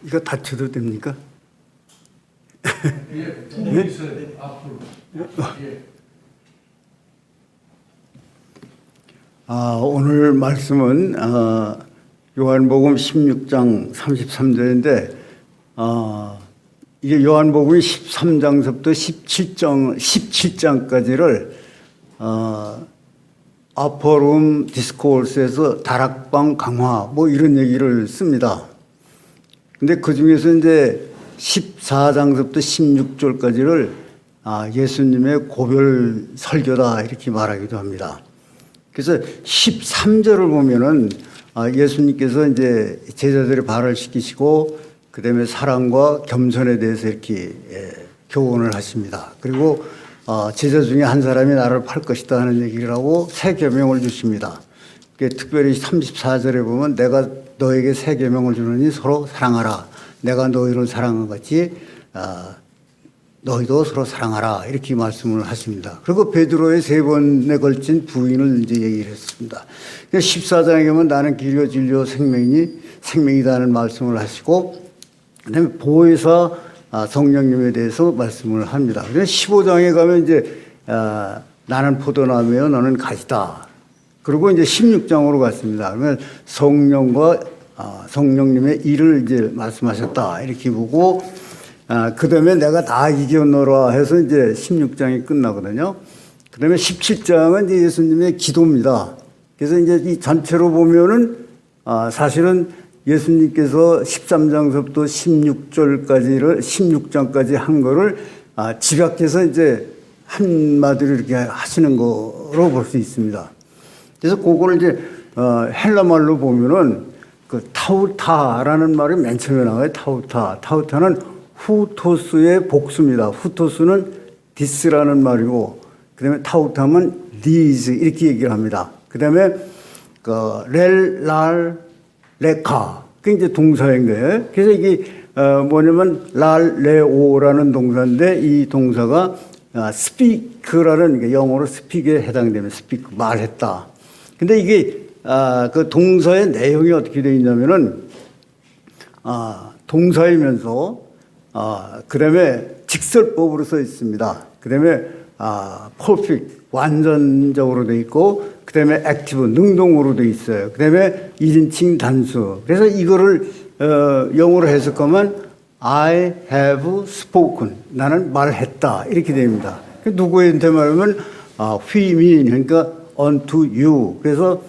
이거 다쳐도 됩니까? 예, 부분이 있어요. 앞으로. 예. 오늘 말씀은 요한복음 16장 33절인데 이게 요한복음이 13장서부터 17장까지를 아퍼룸 디스코스에서 다락방 강화 뭐 이런 얘기를 씁니다. 근데 그 중에서 이제 14장서부터 16절까지를 예수님의 고별 설교다 이렇게 말하기도 합니다. 그래서 13절을 보면은 예수님께서 이제 제자들을 발을시키시고 그다음에 사랑과 겸손에 대해서 이렇게 교훈을 하십니다. 그리고 제자 중에 한 사람이 나를 팔 것이다 하는 얘기를 하고 새 계명을 주십니다. 특별히 34절에 보면 내가 너에게 새 계명을 주느니 서로 사랑하라. 내가 너희를 사랑한 것 같이 너희도 서로 사랑하라 이렇게 말씀을 하십니다. 그리고 베드로의 3번에 걸친 부인을 이제 얘기를 했습니다. 14장에 보면 나는 길이요 진리요 생명이다는 말씀을 하시고 그다음에 보혜사 성령님에 대해서 말씀을 합니다. 그래서 15장에 가면 이제 나는 포도나무요 너는 가지다. 그리고 이제 16장으로 갔습니다. 그러면 성령과 성령님의 일을 이제 말씀하셨다 이렇게 보고 그 다음에 내가 다 이겨노라 해서 이제 16장이 끝나거든요. 그 다음에 17장은 이제 예수님의 기도입니다. 그래서 이제 이 전체로 보면은 사실은 예수님께서 13장서부터 16장까지 한 거를 집약해서 이제 한마디로 이렇게 하시는 거로 볼 수 있습니다. 그래서 그거를 이제 헬라말로 보면은 그 타우타라는 말이 맨 처음에 나와요. 타우타는 후토스의 복수입니다. 후토스는 디스라는 말이고, 그 다음에 타우타면 these 이렇게 얘기를 합니다. 그 다음에 레카 그게 이제 동사인 거예요. 그래서 이게 뭐냐면 랄레오라는 동사인데 이 동사가 speak라는 영어로 speak에 해당되면 speak 말했다. 근데 이게 그 동사의 내용이 어떻게 되어 있냐면은 동사이면서 그 다음에 직설법으로 써 있습니다. 그 다음에 perfect 완전적으로 돼 있고 그 다음에 active 능동으로 돼 있어요. 그 다음에 1인칭 단수. 그래서 이거를 영어로 해석하면 I have spoken. 나는 말했다. 이렇게 됩니다. 누구한테 말하면 we mean 그러니까 unto you. 그래서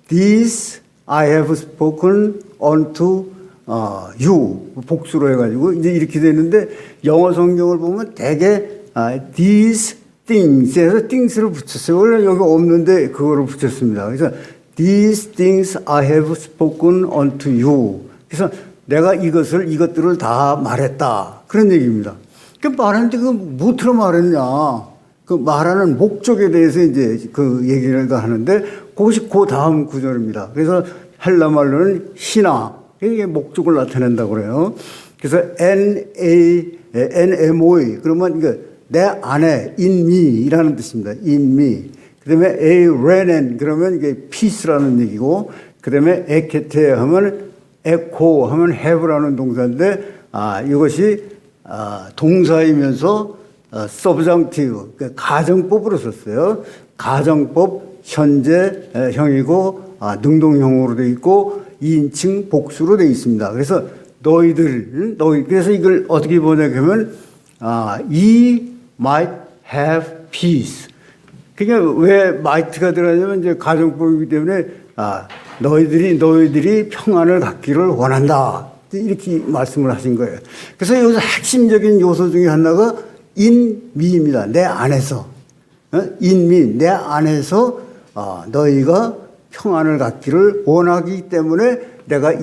this I have spoken unto you 복수로 해가지고 이제 이렇게 되는데 영어 성경을 보면 대개 these things에서 things를 붙였어요. 원래 여기 없는데 그거를 붙였습니다. 그래서 these things I have spoken unto you. 그래서 내가 이것들을 다 말했다. 그런 얘기입니다. 그 말하는데 그 무엇으로 말했냐? 그 말하는 목적에 대해서 이제 그 얘기를 하는데 그것이 그 다음 구절입니다. 그래서 헬라 말로는 시나 이게 목적을 나타낸다고 그래요. 그래서 NMOE 그러면 이게 내 안에 in me이라는 뜻입니다. in me. 그다음에 에레넨 그러면 이게 peace라는 얘기고 그다음에 에케테 하면 에코 하면 have라는 동사인데 이것이 동사이면서 subjunctive 그러니까 가정법으로 썼어요. 가정법 현재형이고 능동형으로 되어 있고 2인칭 복수로 되어 있습니다. 그래서 너희 그래서 이걸 어떻게 보냐면 ye might have peace. 그러니까 왜 might가 들어가냐면 이제 가정법이기 때문에 너희들이 평안을 갖기를 원한다. 이렇게 말씀을 하신 거예요. 그래서 여기서 핵심적인 요소 중에 하나가 in me입니다. 내 안에서. in me, 내 안에서 너희가 평안을 갖기를 원하기 때문에 내가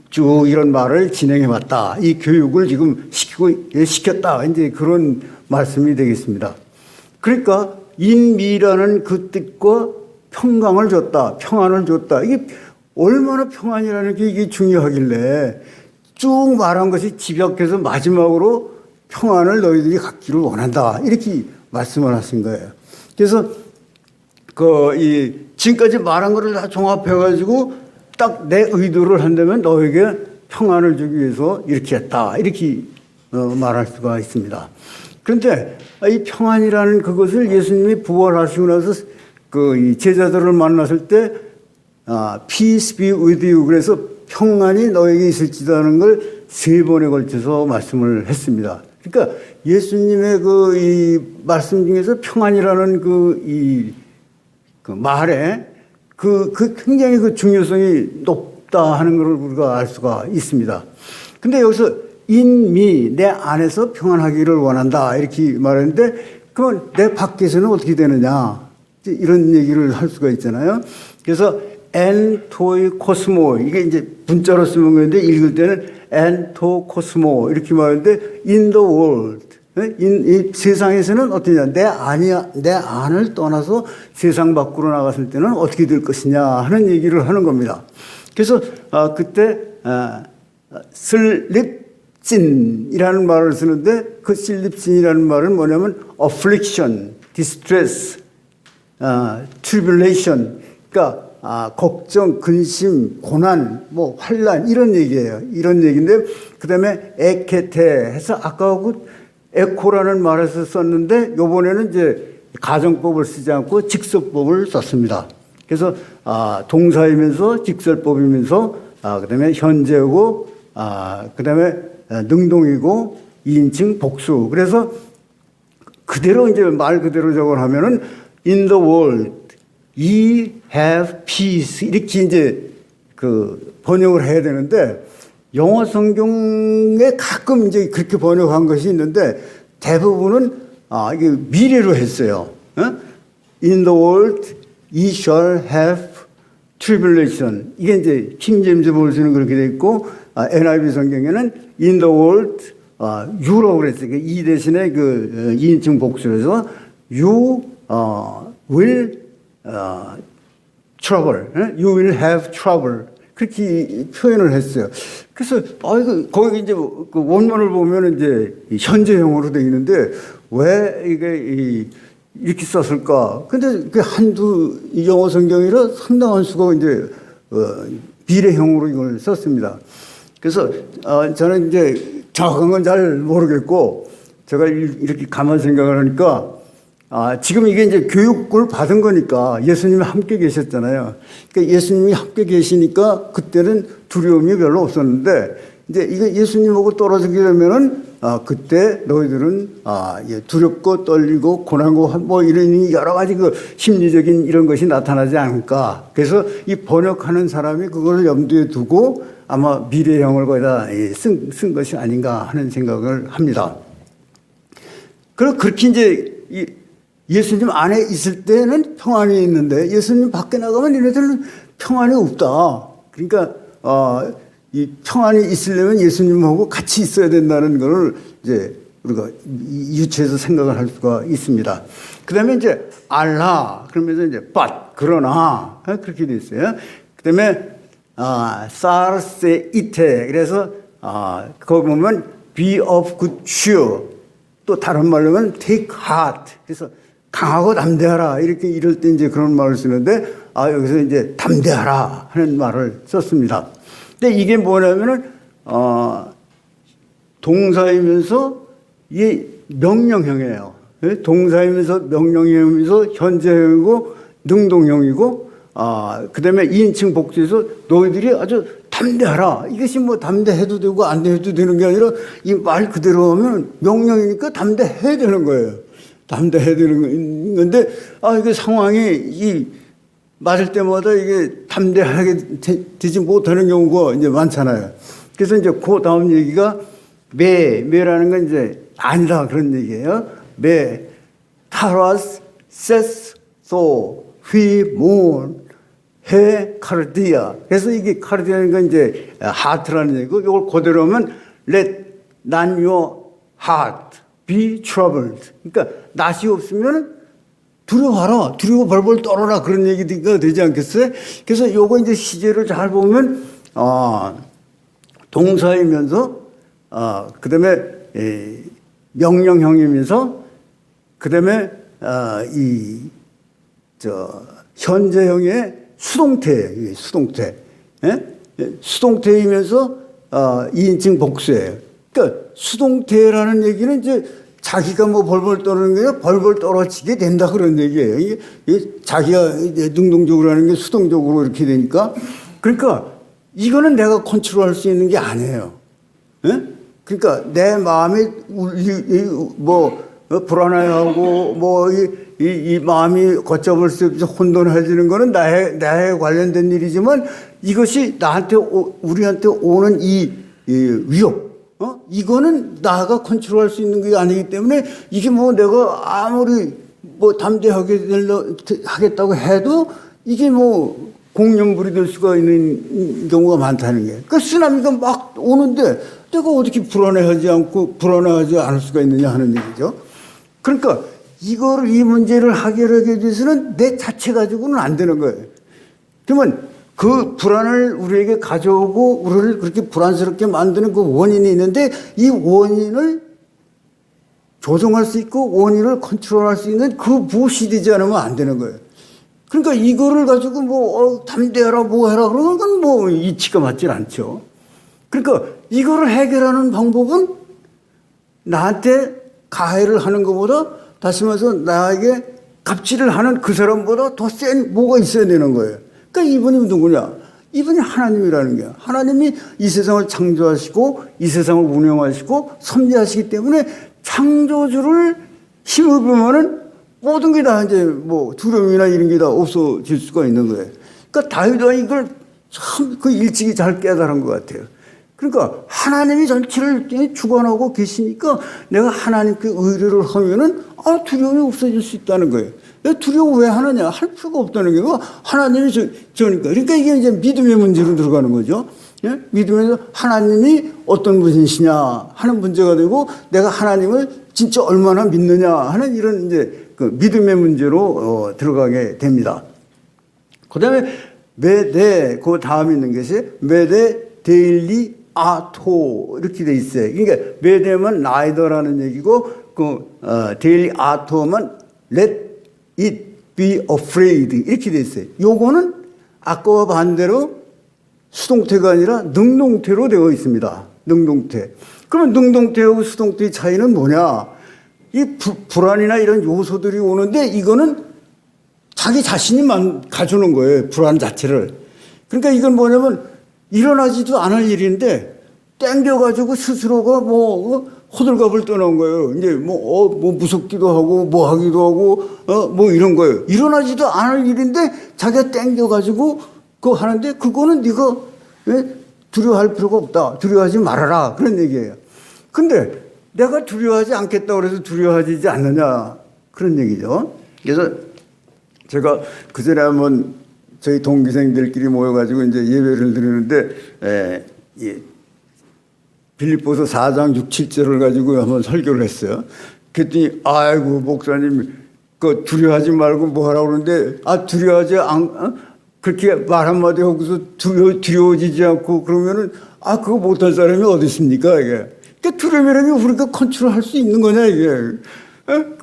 쭉 이런 말을 진행해 왔다. 이 교육을 지금 시켰다. 이제 그런 말씀이 되겠습니다. 그러니까 인미라는 그 뜻과 평강을 줬다. 평안을 줬다. 이게 얼마나 평안이라는 게 이게 중요하길래 쭉 말한 것이 집약해서 마지막으로 평안을 너희들이 갖기를 원한다. 이렇게 말씀을 하신 거예요. 그래서 지금까지 말한 거를 다 종합해가지고 딱 내 의도를 한다면 너에게 평안을 주기 위해서 이렇게 했다. 이렇게 말할 수가 있습니다. 그런데 이 평안이라는 그것을 예수님이 부활하시고 나서 이 제자들을 만났을 때 peace be with you. 그래서 평안이 너에게 있을지라는 걸 3번에 걸쳐서 말씀을 했습니다. 그러니까 예수님의 이 말씀 중에서 평안이라는 그 말에 굉장히 중요성이 높다 하는 걸 우리가 알 수가 있습니다. 근데 여기서 in me, 내 안에서 평안하기를 원한다. 이렇게 말했는데, 그러면 내 밖에서는 어떻게 되느냐. 이런 얘기를 할 수가 있잖아요. 그래서 엔토이 코스모, 이게 이제 문자로 쓰는 건데, 읽을 때는 엔토 코스모, 이렇게 말하는데, in the world. 이 세상에서는 어떠냐. 내 안을 떠나서 세상 밖으로 나갔을 때는 어떻게 될 것이냐 하는 얘기를 하는 겁니다. 그래서 그때 슬립진이라는 말을 쓰는데 그 슬립진이라는 말은 뭐냐면 affliction, distress, tribulation, 그러니까 걱정, 근심, 고난, 환란 이런 얘기예요. 이런 얘기인데 그다음에 에케테 해서 아까하고 에코라는 말에서 썼는데 요번에는 이제 가정법을 쓰지 않고 직설법을 썼습니다. 그래서 동사이면서 직설법이면서 그다음에 현재고 그다음에 능동이고 2인칭 복수. 그래서 그대로 이제 말 그대로 저걸 하면은 in the world ye have peace 이렇게 이제 번역을 해야 되는데 영어 성경에 가끔 이제 그렇게 번역한 것이 있는데 대부분은 이게 미래로 했어요. In the world ye shall have tribulation. 이게 이제 킹 제임스 버전은 그렇게 돼 있고 NIV 성경에는 in the world you라고 그랬어요. 이 대신에 2인칭 복수해서 you will trouble. You will have trouble. 그렇게 표현을 했어요. 그래서 거기 이제 그 원문을 보면 이제 현재형으로 되어 있는데 왜 이게 이렇게 썼을까? 근데 그 한두 영어 성경이라 상당한 수가 이제 비례형으로 이걸 썼습니다. 그래서 저는 이제 정확한 건 잘 모르겠고 제가 이렇게 가만 생각을 하니까 지금 이게 이제 교육을 받은 거니까 예수님이 함께 계셨잖아요. 그러니까 예수님이 함께 계시니까 그때는 두려움이 별로 없었는데 이제 이게 예수님하고 떨어지게 되면은 그때 너희들은 두렵고 떨리고 고난고 이런 여러 가지 심리적인 이런 것이 나타나지 않을까. 그래서 이 번역하는 사람이 그걸 염두에 두고 아마 미래형을 거기다 쓴 것이 아닌가 하는 생각을 합니다. 그리고 그렇게 이제 예수님 안에 있을 때는 평안이 있는데 예수님 밖에 나가면 얘네들은 평안이 없다. 그러니까 이 평안이 있으려면 예수님하고 같이 있어야 된다는 걸 이제 우리가 유추해서 생각을 할 수가 있습니다. 그다음에 이제 알라 그러면서 이제 but 그러나 그렇게 돼 있어요. 그다음에 사르세 이테 그래서 거기 보면 be of good cheer 또 다른 말로 하면 take heart 그래서 강하고 담대하라 이렇게 이럴 때 이제 그런 말을 쓰는데 여기서 이제 담대하라 하는 말을 썼습니다. 근데 이게 뭐냐면은 동사이면서 이 명령형이에요. 동사이면서 명령형이면서 현재형이고 능동형이고 그다음에 2인칭 복수에서 너희들이 아주 담대하라. 이것이 담대해도 되고 안 해도 되는 게 아니라 이 말 그대로 하면 명령이니까 담대해야 되는 거예요. 담대해야 되는 건데 이게 상황이 맞을 때마다 이게 담대하게 되지 못하는 경우가 이제 많잖아요. 그래서 이제 그 다음 얘기가 매라는 건 이제 아니다 그런 얘기예요. 타라스 세스 소 휘몬 해 카르디아. 그래서 이게 카르디아는 건 이제 하트라는 얘기고 이걸 그대로 하면 let not your heart be troubled. 그러니까 낯이 없으면 두려워하라. 두려워 벌벌 떨어라. 그런 얘기가 되지 않겠어요? 그래서 요거 이제 시제를 잘 보면 동사이면서 그다음에 명령형이면서 그다음에 현재형의 수동태. 예? 수동태이면서 2인칭 복수예요. 그러니까 수동태라는 얘기는 이제 자기가 뭐 벌벌 떠는 게 아니라 벌벌 떨어지게 된다 그런 얘기예요. 이게 자기가 이제 능동적으로 하는 게 수동적으로 이렇게 되니까 그러니까 이거는 내가 컨트롤할 수 있는 게 아니에요. 예? 그러니까 내 마음이 불안해하고 이 마음이 걷잡을 수 없이 혼돈해지는 거는 나에 관련된 일이지만 이것이 우리한테 오는 이 위협 이거는 나가 컨트롤할 수 있는 게 아니기 때문에 이게 뭐 내가 아무리 뭐 담대하게 하겠다고 해도 이게 뭐 공연불이 될 수가 있는 경우가 많다는 게. 그러니까 쓰나미가 막 오는데 내가 어떻게 불안해하지 않을 수가 있느냐 하는 얘기죠. 그러니까 이 문제를 해결하기 위해서는 내 자체 가지고는 안 되는 거예요. 그러면 그 불안을 우리에게 가져오고 우리를 그렇게 불안스럽게 만드는 그 원인이 있는데 이 원인을 조정할 수 있고 원인을 컨트롤할 수 있는 그 무엇이 되지 않으면 안 되는 거예요. 그러니까 이거를 가지고 담대해라 뭐 해라 그러는 건 뭐 이치가 맞질 않죠. 그러니까 이거를 해결하는 방법은 나한테 가해를 하는 것보다 다시 말해서 나에게 갑질을 하는 그 사람보다 더 센 뭐가 있어야 되는 거예요. 그러니까 이분이 누구냐? 이분이 하나님이라는 거야. 하나님이 이 세상을 창조하시고 이 세상을 운영하시고 섭리하시기 때문에 창조주를 힘입으면은 모든 게 다 이제 뭐 두려움이나 이런 게 다 없어질 수가 있는 거예요. 그러니까 다윗은 이걸 참 그 일찍이 잘 깨달은 것 같아요. 그러니까 하나님이 전체를 주관하고 계시니까 내가 하나님께 의뢰를 하면은 두려움이 없어질 수 있다는 거예요. 내가 두려워 왜 하느냐? 할 필요가 없다는 게 하나님이 저니까. 그러니까 이게 이제 믿음의 문제로 들어가는 거죠. 예? 믿음에서 하나님이 어떤 분이시냐 하는 문제가 되고 내가 하나님을 진짜 얼마나 믿느냐 하는 이런 이제 그 믿음의 문제로 들어가게 됩니다. 그 다음에 그 다음에 있는 것이 메데 데일리 아토 이렇게 돼 있어요. 그러니까 메데면 나이더라는 얘기고 데일리 아토면 let it be afraid 이렇게 돼 있어요. 요거는 아까와 반대로 수동태가 아니라 능동태로 되어 있습니다. 능동태. 그러면 능동태하고 수동태의 차이는 뭐냐? 이 불안이나 이런 요소들이 오는데 이거는 자기 자신이 가져오는 거예요. 불안 자체를. 그러니까 이건 뭐냐면 일어나지도 않을 일인데 땡겨가지고 스스로가 호들갑을 떠난 거예요. 이제 뭐 무섭기도 하고 뭐 하기도 하고 뭐 이런 거예요. 일어나지도 않을 일인데 자기가 땡겨가지고 그거 하는데 그거는 네가 왜 두려워할 필요가 없다. 두려워하지 말아라. 그런 얘기예요. 근데 내가 두려워하지 않겠다고 그래서 두려워하지 않느냐. 그런 얘기죠. 그래서 제가 그전에 한번 저희 동기생들끼리 모여가지고 이제 예배를 드리는데 빌립보서 4장 6, 7절을 가지고 한번 설교를 했어요. 그랬더니 아이고 목사님 그 두려워하지 말고 뭐 하라고 그러는데 두려워하지 그렇게 말 한마디 하고서 두려워지지 않고 그러면은 그거 못할 사람이 어디 있습니까 이게. 그러니까 두려움이라는 게 우리가 컨트롤할 수 있는 거냐 이게.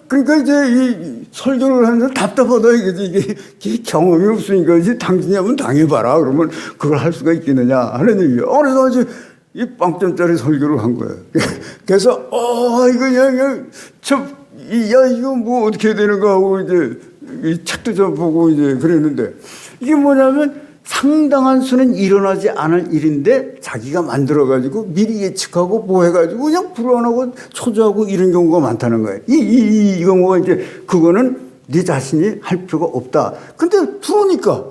그러니까 이제 이 설교를 하는데 답답하다 이게 경험이 없으니까 이제 당신이 한번 당해봐라 그러면 그걸 할 수가 있겠느냐 하는 얘기예요. 그래서 이제 이 빵점짜리 설교를 한 거예요. 그래서 이거 뭐 어떻게 해야 되는가 하고 이제 이 책도 좀 보고 이제 그랬는데 이게 뭐냐면 상당한 수는 일어나지 않을 일인데 자기가 만들어가지고 미리 예측하고 뭐 해가지고 그냥 불안하고 초조하고 이런 경우가 많다는 거예요. 이 경우가 이제 그거는 네 자신이 할 필요가 없다. 근데 들어오니까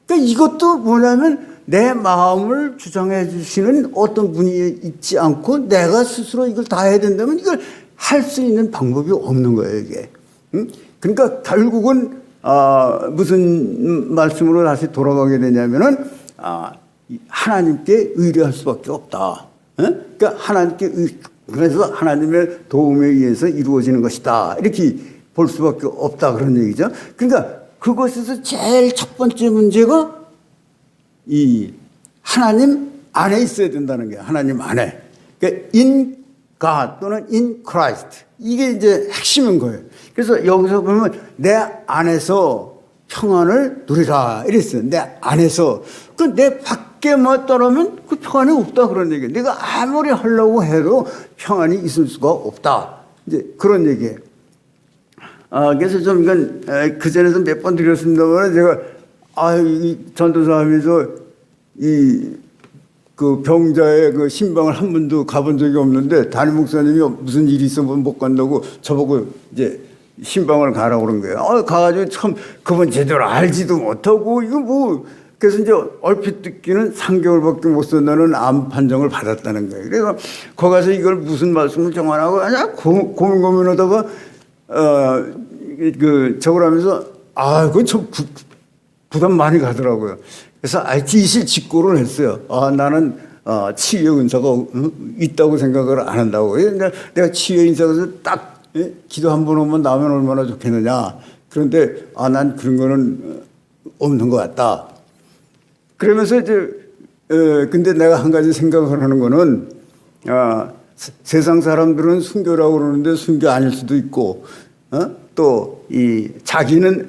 그러니까 이것도 뭐냐면 내 마음을 주장해 주시는 어떤 분이 있지 않고 내가 스스로 이걸 다 해야 된다면 이걸 할 수 있는 방법이 없는 거예요, 이게. 그러니까 결국은 무슨 말씀으로 다시 돌아가게 되냐면은 하나님께 의뢰할 수밖에 없다. 그러니까 그래서 하나님의 도움에 의해서 이루어지는 것이다. 이렇게 볼 수밖에 없다 그런 얘기죠. 그러니까 그것에서 제일 첫 번째 문제가 이 하나님 안에 있어야 된다는 게 하나님 안에. 그러니까 in God 또는 in Christ 이게 이제 핵심인 거예요. 그래서 여기서 보면 내 안에서 평안을 누리라 이랬어요. 내 안에서 그 내 밖에 밖에만 떠나면 그 평안이 없다 그런 얘기예요. 내가 아무리 하려고 해도 평안이 있을 수가 없다. 이제 그런 얘기예요. 그래서 좀 이건 그 전에도 몇 번 드렸습니다만 제가 이 전도사 하면서 그 병자의 그 신방을 한 번도 가본 적이 없는데 담임 목사님이 무슨 일이 있으면 못 간다고 저보고 이제 신방을 가라고 그런 거예요. 가가지고 참 그분 제대로 알지도 못하고 이거 뭐 그래서 이제 얼핏 듣기는 3개월밖에 못 산다는 암 판정을 받았다는 거예요. 그래서 거기 가서 이걸 무슨 말씀을 정하라고 하냐 고민하다가 저걸 하면서 그건 좀 부담 많이 가더라고요. 그래서 일실직고를 했어요. 나는 치유의 은사가 있다고 생각을 안 한다고. 내가 치유의 은사에서 딱 기도 한 번 오면 나면 얼마나 좋겠느냐. 그런데 난 그런 거는 없는 것 같다. 그러면서 이제 근데 내가 한 가지 생각을 하는 거는 세상 사람들은 순교라고 그러는데 순교 아닐 수도 있고 또 이 자기는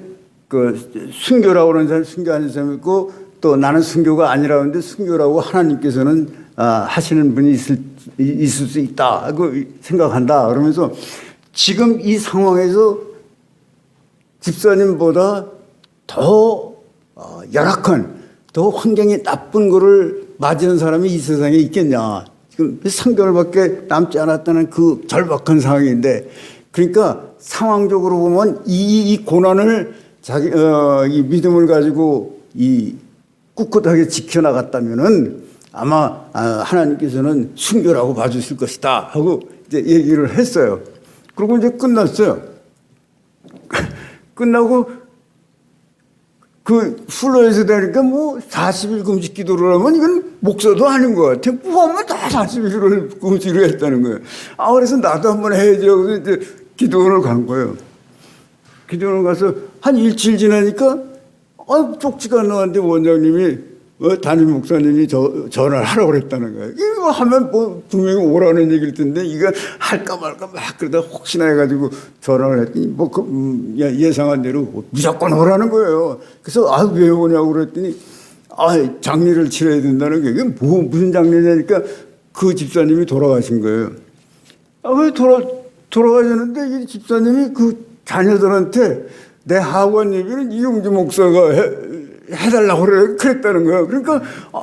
그 순교라고 그러는 사람 순교 아닌 사람이 있고 또 나는 순교가 아니라고 하는데 순교라고 하나님께서는 하시는 분이 있을 수 있다 고 생각한다. 그러면서 지금 이 상황에서 집사님보다 더 열악한 더 환경이 나쁜 거를 맞이하는 사람이 이 세상에 있겠냐. 지금 3개월밖에 남지 않았다는 그 절박한 상황인데 그러니까 상황적으로 보면 이 고난을 이 믿음을 가지고 꿋꿋하게 지켜나갔다면은 아마 하나님께서는 순교라고 봐주실 것이다 하고 이제 얘기를 했어요. 그리고 이제 끝났어요. 끝나고 그 플로에서 되니까 뭐 40일 금식 기도를 하면 이건 목사도 아닌 것 같아. 뭐 하면 다 40일을 금식을 했다는 거예요. 그래서 나도 한번 해야지 하고 이제 기도원을 간 거예요. 기도원을 가서 한 일주일 지나니까 쪽지가 나왔는데 원장님이 담임 목사님이 전화를 하라고 그랬다는 거예요. 이거 하면 뭐 분명히 오라는 얘기일 텐데 이거 할까 말까 막 그러다 혹시나 해가지고 전화를 했더니 예상한 대로 무조건 오라는 거예요. 그래서 왜 오냐고 그랬더니 장례를 치러야 된다는 게 이게 무슨 장례냐니까 그 집사님이 돌아가신 거예요. 왜 돌아가셨는데 이 집사님이 그 자녀들한테 내 학원 예비는 이용주 목사가 해달라고 그랬다는 거예요. 그러니까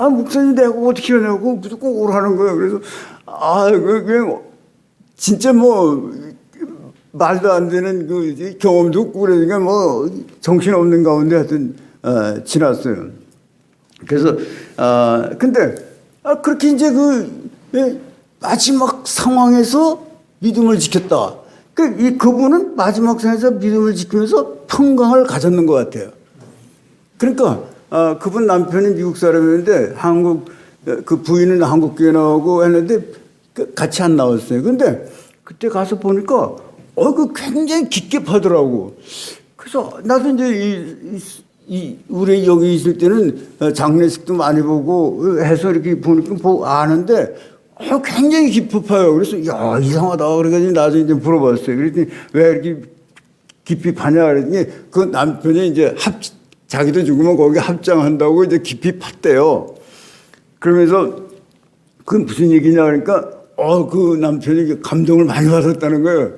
목사님 내가 어떻게 하냐고 무조건 오라는 거예요. 그래서 그게 진짜 뭐 말도 안 되는 그 경험도 없고 그러니까 뭐 정신 없는 가운데 하여튼 지났어요. 그래서 근데 그렇게 이제 마지막 상황에서 믿음을 지켰다. 그분은 마지막 상황에서 믿음을 지키면서 평강을 가졌는 것 같아요. 그러니까 그분 남편이 미국 사람이었는데 그 부인은 한국교회 나오고 했는데 같이 안 나왔어요. 근데 그때 가서 보니까 그 굉장히 깊게 파더라고. 그래서 나도 이제 우리 여기 있을 때는 장례식도 많이 보고 해서 이렇게 보니까 아는데 굉장히 깊이 파요. 그래서 이상하다. 그래가지고 나중에 이제 물어봤어요. 그랬더니 왜 이렇게 깊이 파냐 그랬더니 그 남편이 이제 자기도 죽으면 거기 합장한다고 이제 깊이 팠대요. 그러면서 그건 무슨 얘기냐 그러니까 그 남편이 감동을 많이 받았다는 거예요.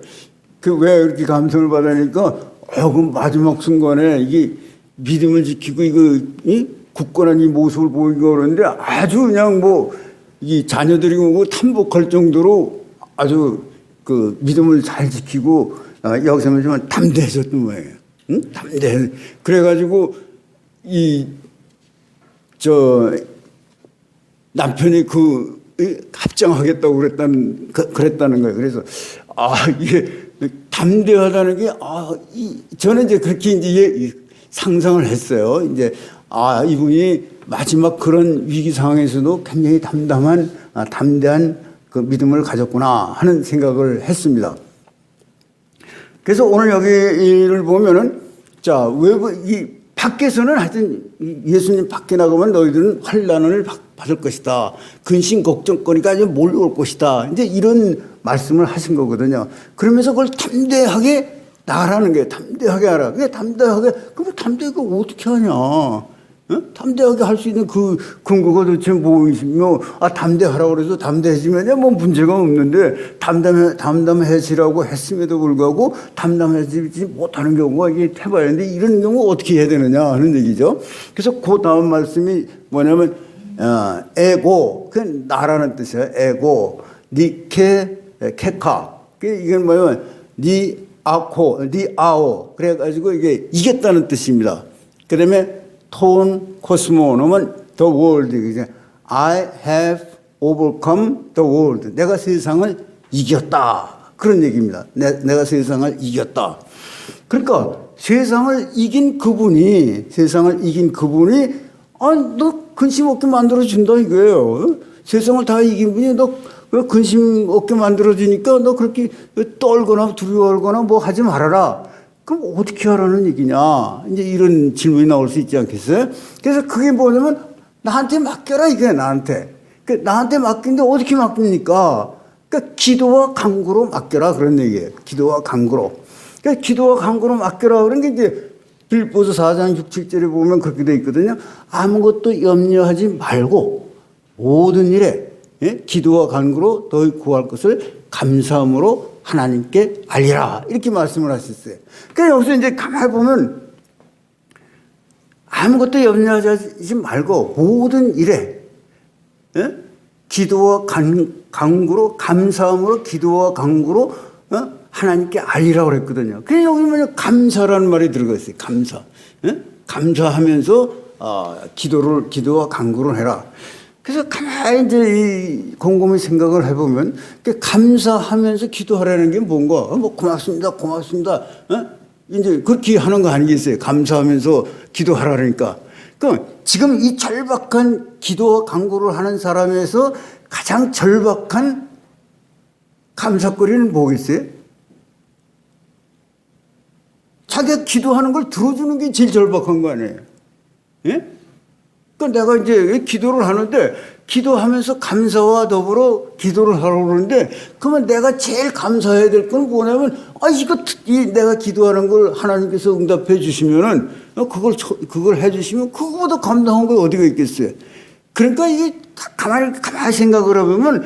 왜 이렇게 감동을 받으니까 그 마지막 순간에 이게 믿음을 지키고 굳건한 이 모습을 보이고 그러는데 아주 그냥 이 자녀들이 오고 탐복할 정도로 아주 그 믿음을 잘 지키고 여기서 말하면 담대해졌던 모양이에요. 응? 담대. 그래가지고 남편이 합장하겠다고 그랬다는 거예요. 그래서 이게 담대하다는 게 저는 이제 그렇게 이제 상상을 했어요. 이제 이분이 마지막 그런 위기 상황에서도 굉장히 담대한 그 믿음을 가졌구나 하는 생각을 했습니다. 그래서 오늘 여기를 보면은 이 밖에서는 하여튼 예수님 밖에 나가면 너희들은 환난을 받을 것이다. 근심 걱정거리가 몰려올 것이다. 이제 이런 말씀을 하신 거거든요. 그러면서 그걸 담대하게 나가라는 거예요. 담대하게 하라. 그게 담대하게, 그럼 담대하게 어떻게 하냐. 담대하게 할 수 있는 그 근거가 도대체 무엇이며, 담대하라고 그래서 담대해지면 뭐 문제가 없는데, 담담해지라고 했음에도 불구하고 담담해지지 못하는 경우가 이게 태반인데, 이런 경우 어떻게 해야 되느냐 하는 얘기죠. 그래서 그 다음 말씀이 뭐냐면, 에고, 그 나라는 뜻이에요. 에고, 니케, 케카. 이건 뭐냐면, 니아오. 그래가지고 이게 이겼다는 뜻입니다. 그 다음에 톤 코스모놈은 the world. I have overcome the world. 내가 세상을 이겼다. 그런 얘기입니다. 내가 세상을 이겼다. 그러니까 세상을 이긴 그분이 너 근심 없게 만들어준다 이거예요. 세상을 다 이긴 분이 너 근심 없게 만들어주니까 너 그렇게 떨거나 두려워하거나 뭐 하지 말아라. 그럼 어떻게 하라는 얘기냐. 이제 이런 질문이 나올 수 있지 않겠어요? 그래서 그게 뭐냐면 나한테 맡겨라 이게 나한테. 나한테 맡긴데 어떻게 맡깁니까? 그러니까 기도와 간구로 맡겨라 그런 얘기예요. 기도와 간구로. 그러니까 기도와 간구로 맡겨라 그런 게 이제 빌보서 4장 6, 7절에 보면 그렇게 돼 있거든요. 아무것도 염려하지 말고 모든 일에 기도와 간구로 너희 구할 것을 감사함으로 하나님께 알리라. 이렇게 말씀을 하셨어요. 그러니까 여기서 이제 가만히 보면 아무것도 염려하지 말고 모든 일에 기도와 간구로 감사함으로 기도와 간구로 하나님께 알리라고 그랬거든요. 그래서 여기 뭐냐 감사라는 말이 들어가 있어요. 감사. 감사하면서 기도와 간구를 해라. 그래서 가만히 이제 곰곰이 생각을 해보면 감사하면서 기도하라는 게 뭔가 뭐 고맙습니다. 이제 그렇게 하는 거 아니겠어요? 감사하면서 기도하라니까. 그럼 지금 이 절박한 기도와 간구를 하는 사람에서 가장 절박한 감사거리는 뭐겠어요? 자기가 기도하는 걸 들어주는 게 제일 절박한 거 아니에요? 예? 그러니까 내가 이제 기도를 하는데 기도하면서 감사와 더불어 기도를 하라고 그러는데 그러면 내가 제일 감사해야 될 건 뭐냐면 내가 기도하는 걸 하나님께서 응답해 주시면은 그걸 해 주시면 그거보다 감사한 거 어디가 있겠어요. 그러니까 이게 가만히 생각을 해보면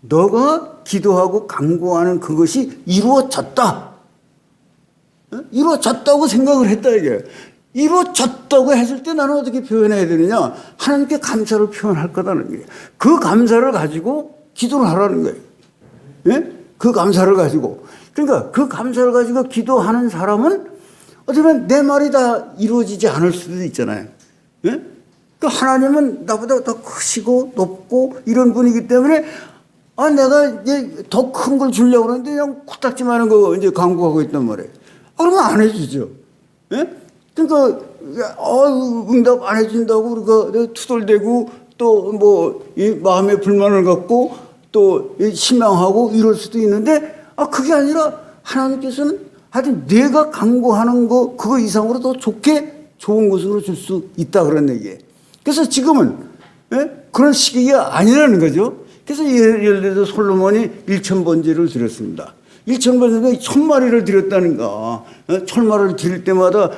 너가 기도하고 간구하는 그것이 이루어졌다. 이루어졌다고 생각을 했다 이게. 이루어졌다고 했을 때 나는 어떻게 표현해야 되느냐? 하나님께 감사를 표현할 거다는 거예요. 그 감사를 가지고 기도를 하라는 거예요. 예? 그 감사를 가지고. 그러니까 그 감사를 가지고 기도하는 사람은 어떻게 보면 내 말이 다 이루어지지 않을 수도 있잖아요. 예? 그 하나님은 나보다 더 크시고 높고 이런 분이기 때문에 내가 이제 더 큰 걸 주려고 그러는데 그냥 코딱지만한 거 이제 강구하고 있단 말이에요. 그러면 안 해주죠. 예? 그러니까 응답 안 해준다고 우리가 투덜대고 또 뭐 마음에 불만을 갖고 또 실망하고 이럴 수도 있는데 그게 아니라 하나님께서는 하여튼 내가 간구하는 거 그거 이상으로 더 좋은 것으로 줄 수 있다 그런 얘기예요. 그래서 지금은 그런 시기가 아니라는 거죠. 그래서 예를 들어서 솔로몬이 1000번제를 드렸습니다. 1000번제가 1000마리를 드렸다는가. 1000마리를 드릴 때마다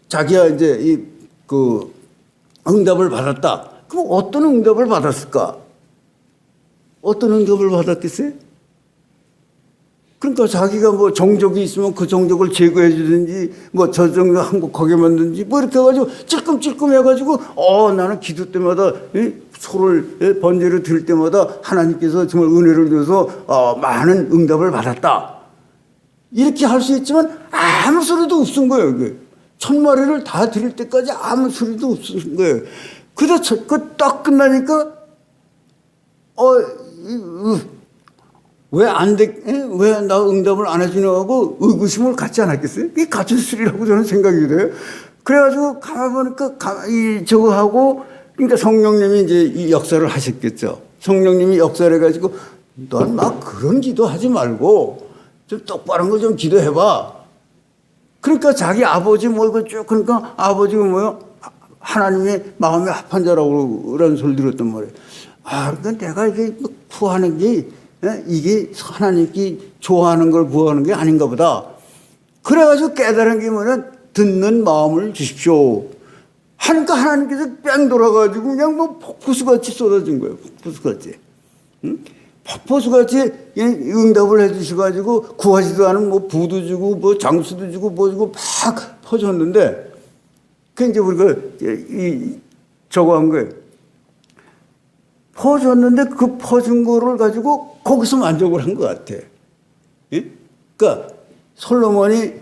자기가 이제 그 응답을 받았다. 그럼 어떤 응답을 받았을까? 어떤 응답을 받았겠어요? 그러니까 자기가 뭐 정적이 있으면 그 정적을 제거해 주든지 뭐 저 정적 항복하게 만든지 뭐 이렇게 해가지고 찔끔찔끔 해가지고 나는 기도 때마다 소를 번제를 드릴 때마다 하나님께서 정말 은혜를 줘서 많은 응답을 받았다. 이렇게 할 수 있지만 아무 소리도 없은 거예요. 이게. 1000마리를 다 드릴 때까지 아무 소리도 없은 거예요. 그래서 딱 끝나니까 왜 나 응답을 안 해주냐고 의구심을 갖지 않았겠어요? 이게 가졌으리라고 저는 생각이 돼요. 그래가지고 가만 보니까 저거 하고 그러니까 성령님이 이제 이 역사를 하셨겠죠. 성령님이 역사를 해가지고 넌 막 그런 기도하지 말고 좀 똑바른 거 좀 기도해봐. 그러니까 자기 아버지 이거 쭉 그러니까 아버지가 뭐요? 하나님의 마음에 합한 자라고 그런 소리 들었단 말이에요. 그러니까 내가 이게 구하는 게 이게 하나님께 좋아하는 걸 구하는 게 아닌가 보다. 그래가지고 깨달은 게 뭐냐? 듣는 마음을 주십시오. 하니까 하나님께서 뺑 돌아가지고 그냥 뭐 폭포수같이 쏟아진 거예요. 폭포수같이. 응? 폭포수같이 응답을 해주셔가지고 구하지도 않은 뭐 부도 주고 뭐 장수도 주고 뭐 주고 막 퍼줬는데 그 이제 우리가 저거 한 거예요. 퍼줬는데 그 퍼준 거를 가지고 거기서 만족을 한 것 같아. 예? 그러니까 솔로몬이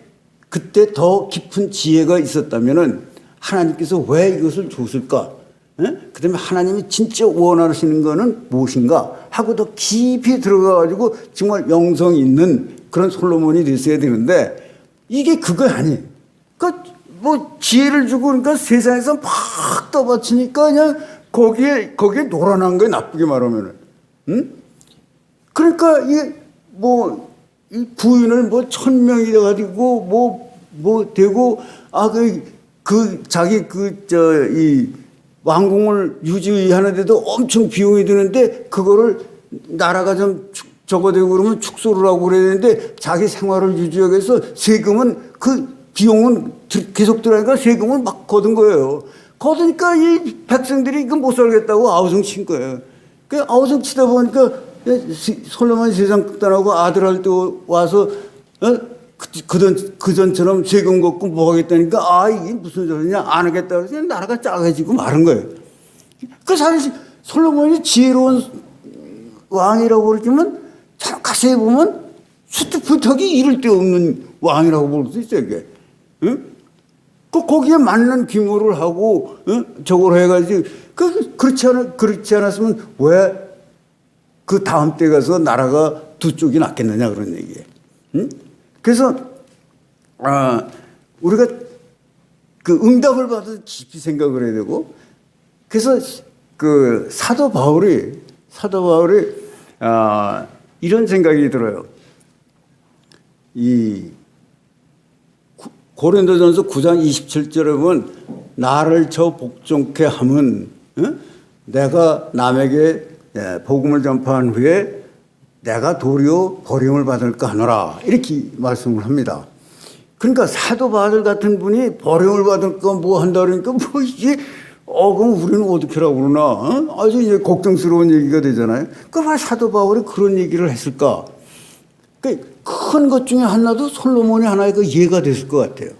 그때 더 깊은 지혜가 있었다면은 하나님께서 왜 이것을 줬을까? 예? 그다음에 하나님이 진짜 원하시는 거는 무엇인가? 하고 더 깊이 들어가가지고 정말 영성 있는 그런 솔로몬이 됐어야 되는데 이게 그거 아니에요. 그러니까 뭐 지혜를 주고 그러니까 세상에서 막 떠받치니까 그냥 거기에 놀아난 거예요. 나쁘게 말하면은. 응? 그러니까 이게 뭐 이 부인을 뭐 1000명이 돼가지고 뭐 되고 자기 이 왕궁을 유지하는데도 엄청 비용이 드는데 그거를 나라가 좀 저거 되고 그러면 축소를 하고 그래야 되는데 자기 생활을 유지하기 위해서 세금은 그 비용은 계속 들어가니까 세금을 막 거둔 거예요. 거두니까 이 백성들이 이거 못 살겠다고 아우성 친 거예요. 그 아우성 치다 보니까 솔로몬이 세상 끝나고 아들할 때 와서 그전처럼 세금 걷고 뭐 하겠다니까 이게 무슨 소리냐 안 하겠다 그래서 그냥 나라가 작아지고 마른 거예요. 그 사실 솔로몬이 지혜로운 왕이라고 그러지만 참 가세히 보면 수트푸턱이 이를 데 없는 왕이라고 볼 수 있어요. 이게. 응? 거기에 맞는 규모를 하고 저걸 해가지고 그렇지 않았으면 왜 그 다음 때 가서 나라가 두 쪽이 낫겠느냐 그런 얘기예요. 응? 그래서 우리가 그 응답을 받아서 깊이 생각을 해야 되고 그래서 그 사도 바울이 이런 생각이 들어요. 이 고린도전서 9장 27절에 보면 나를 저 복종케 함은 내가 남에게 복음을 전파한 후에 내가 도리어 버림을 받을까 하노라 이렇게 말씀을 합니다. 그러니까 사도 바울 같은 분이 버림을 받을까 뭐 한다 그러니까 뭐 이게 그럼 우리는 어떻게 하라고 그러나 아주 이제 걱정스러운 얘기가 되잖아요. 그럼 왜 사도 바울이 그런 얘기를 했을까? 큰 것 중에 하나도 솔로몬이 하나의 그 예가 됐을 것 같아요.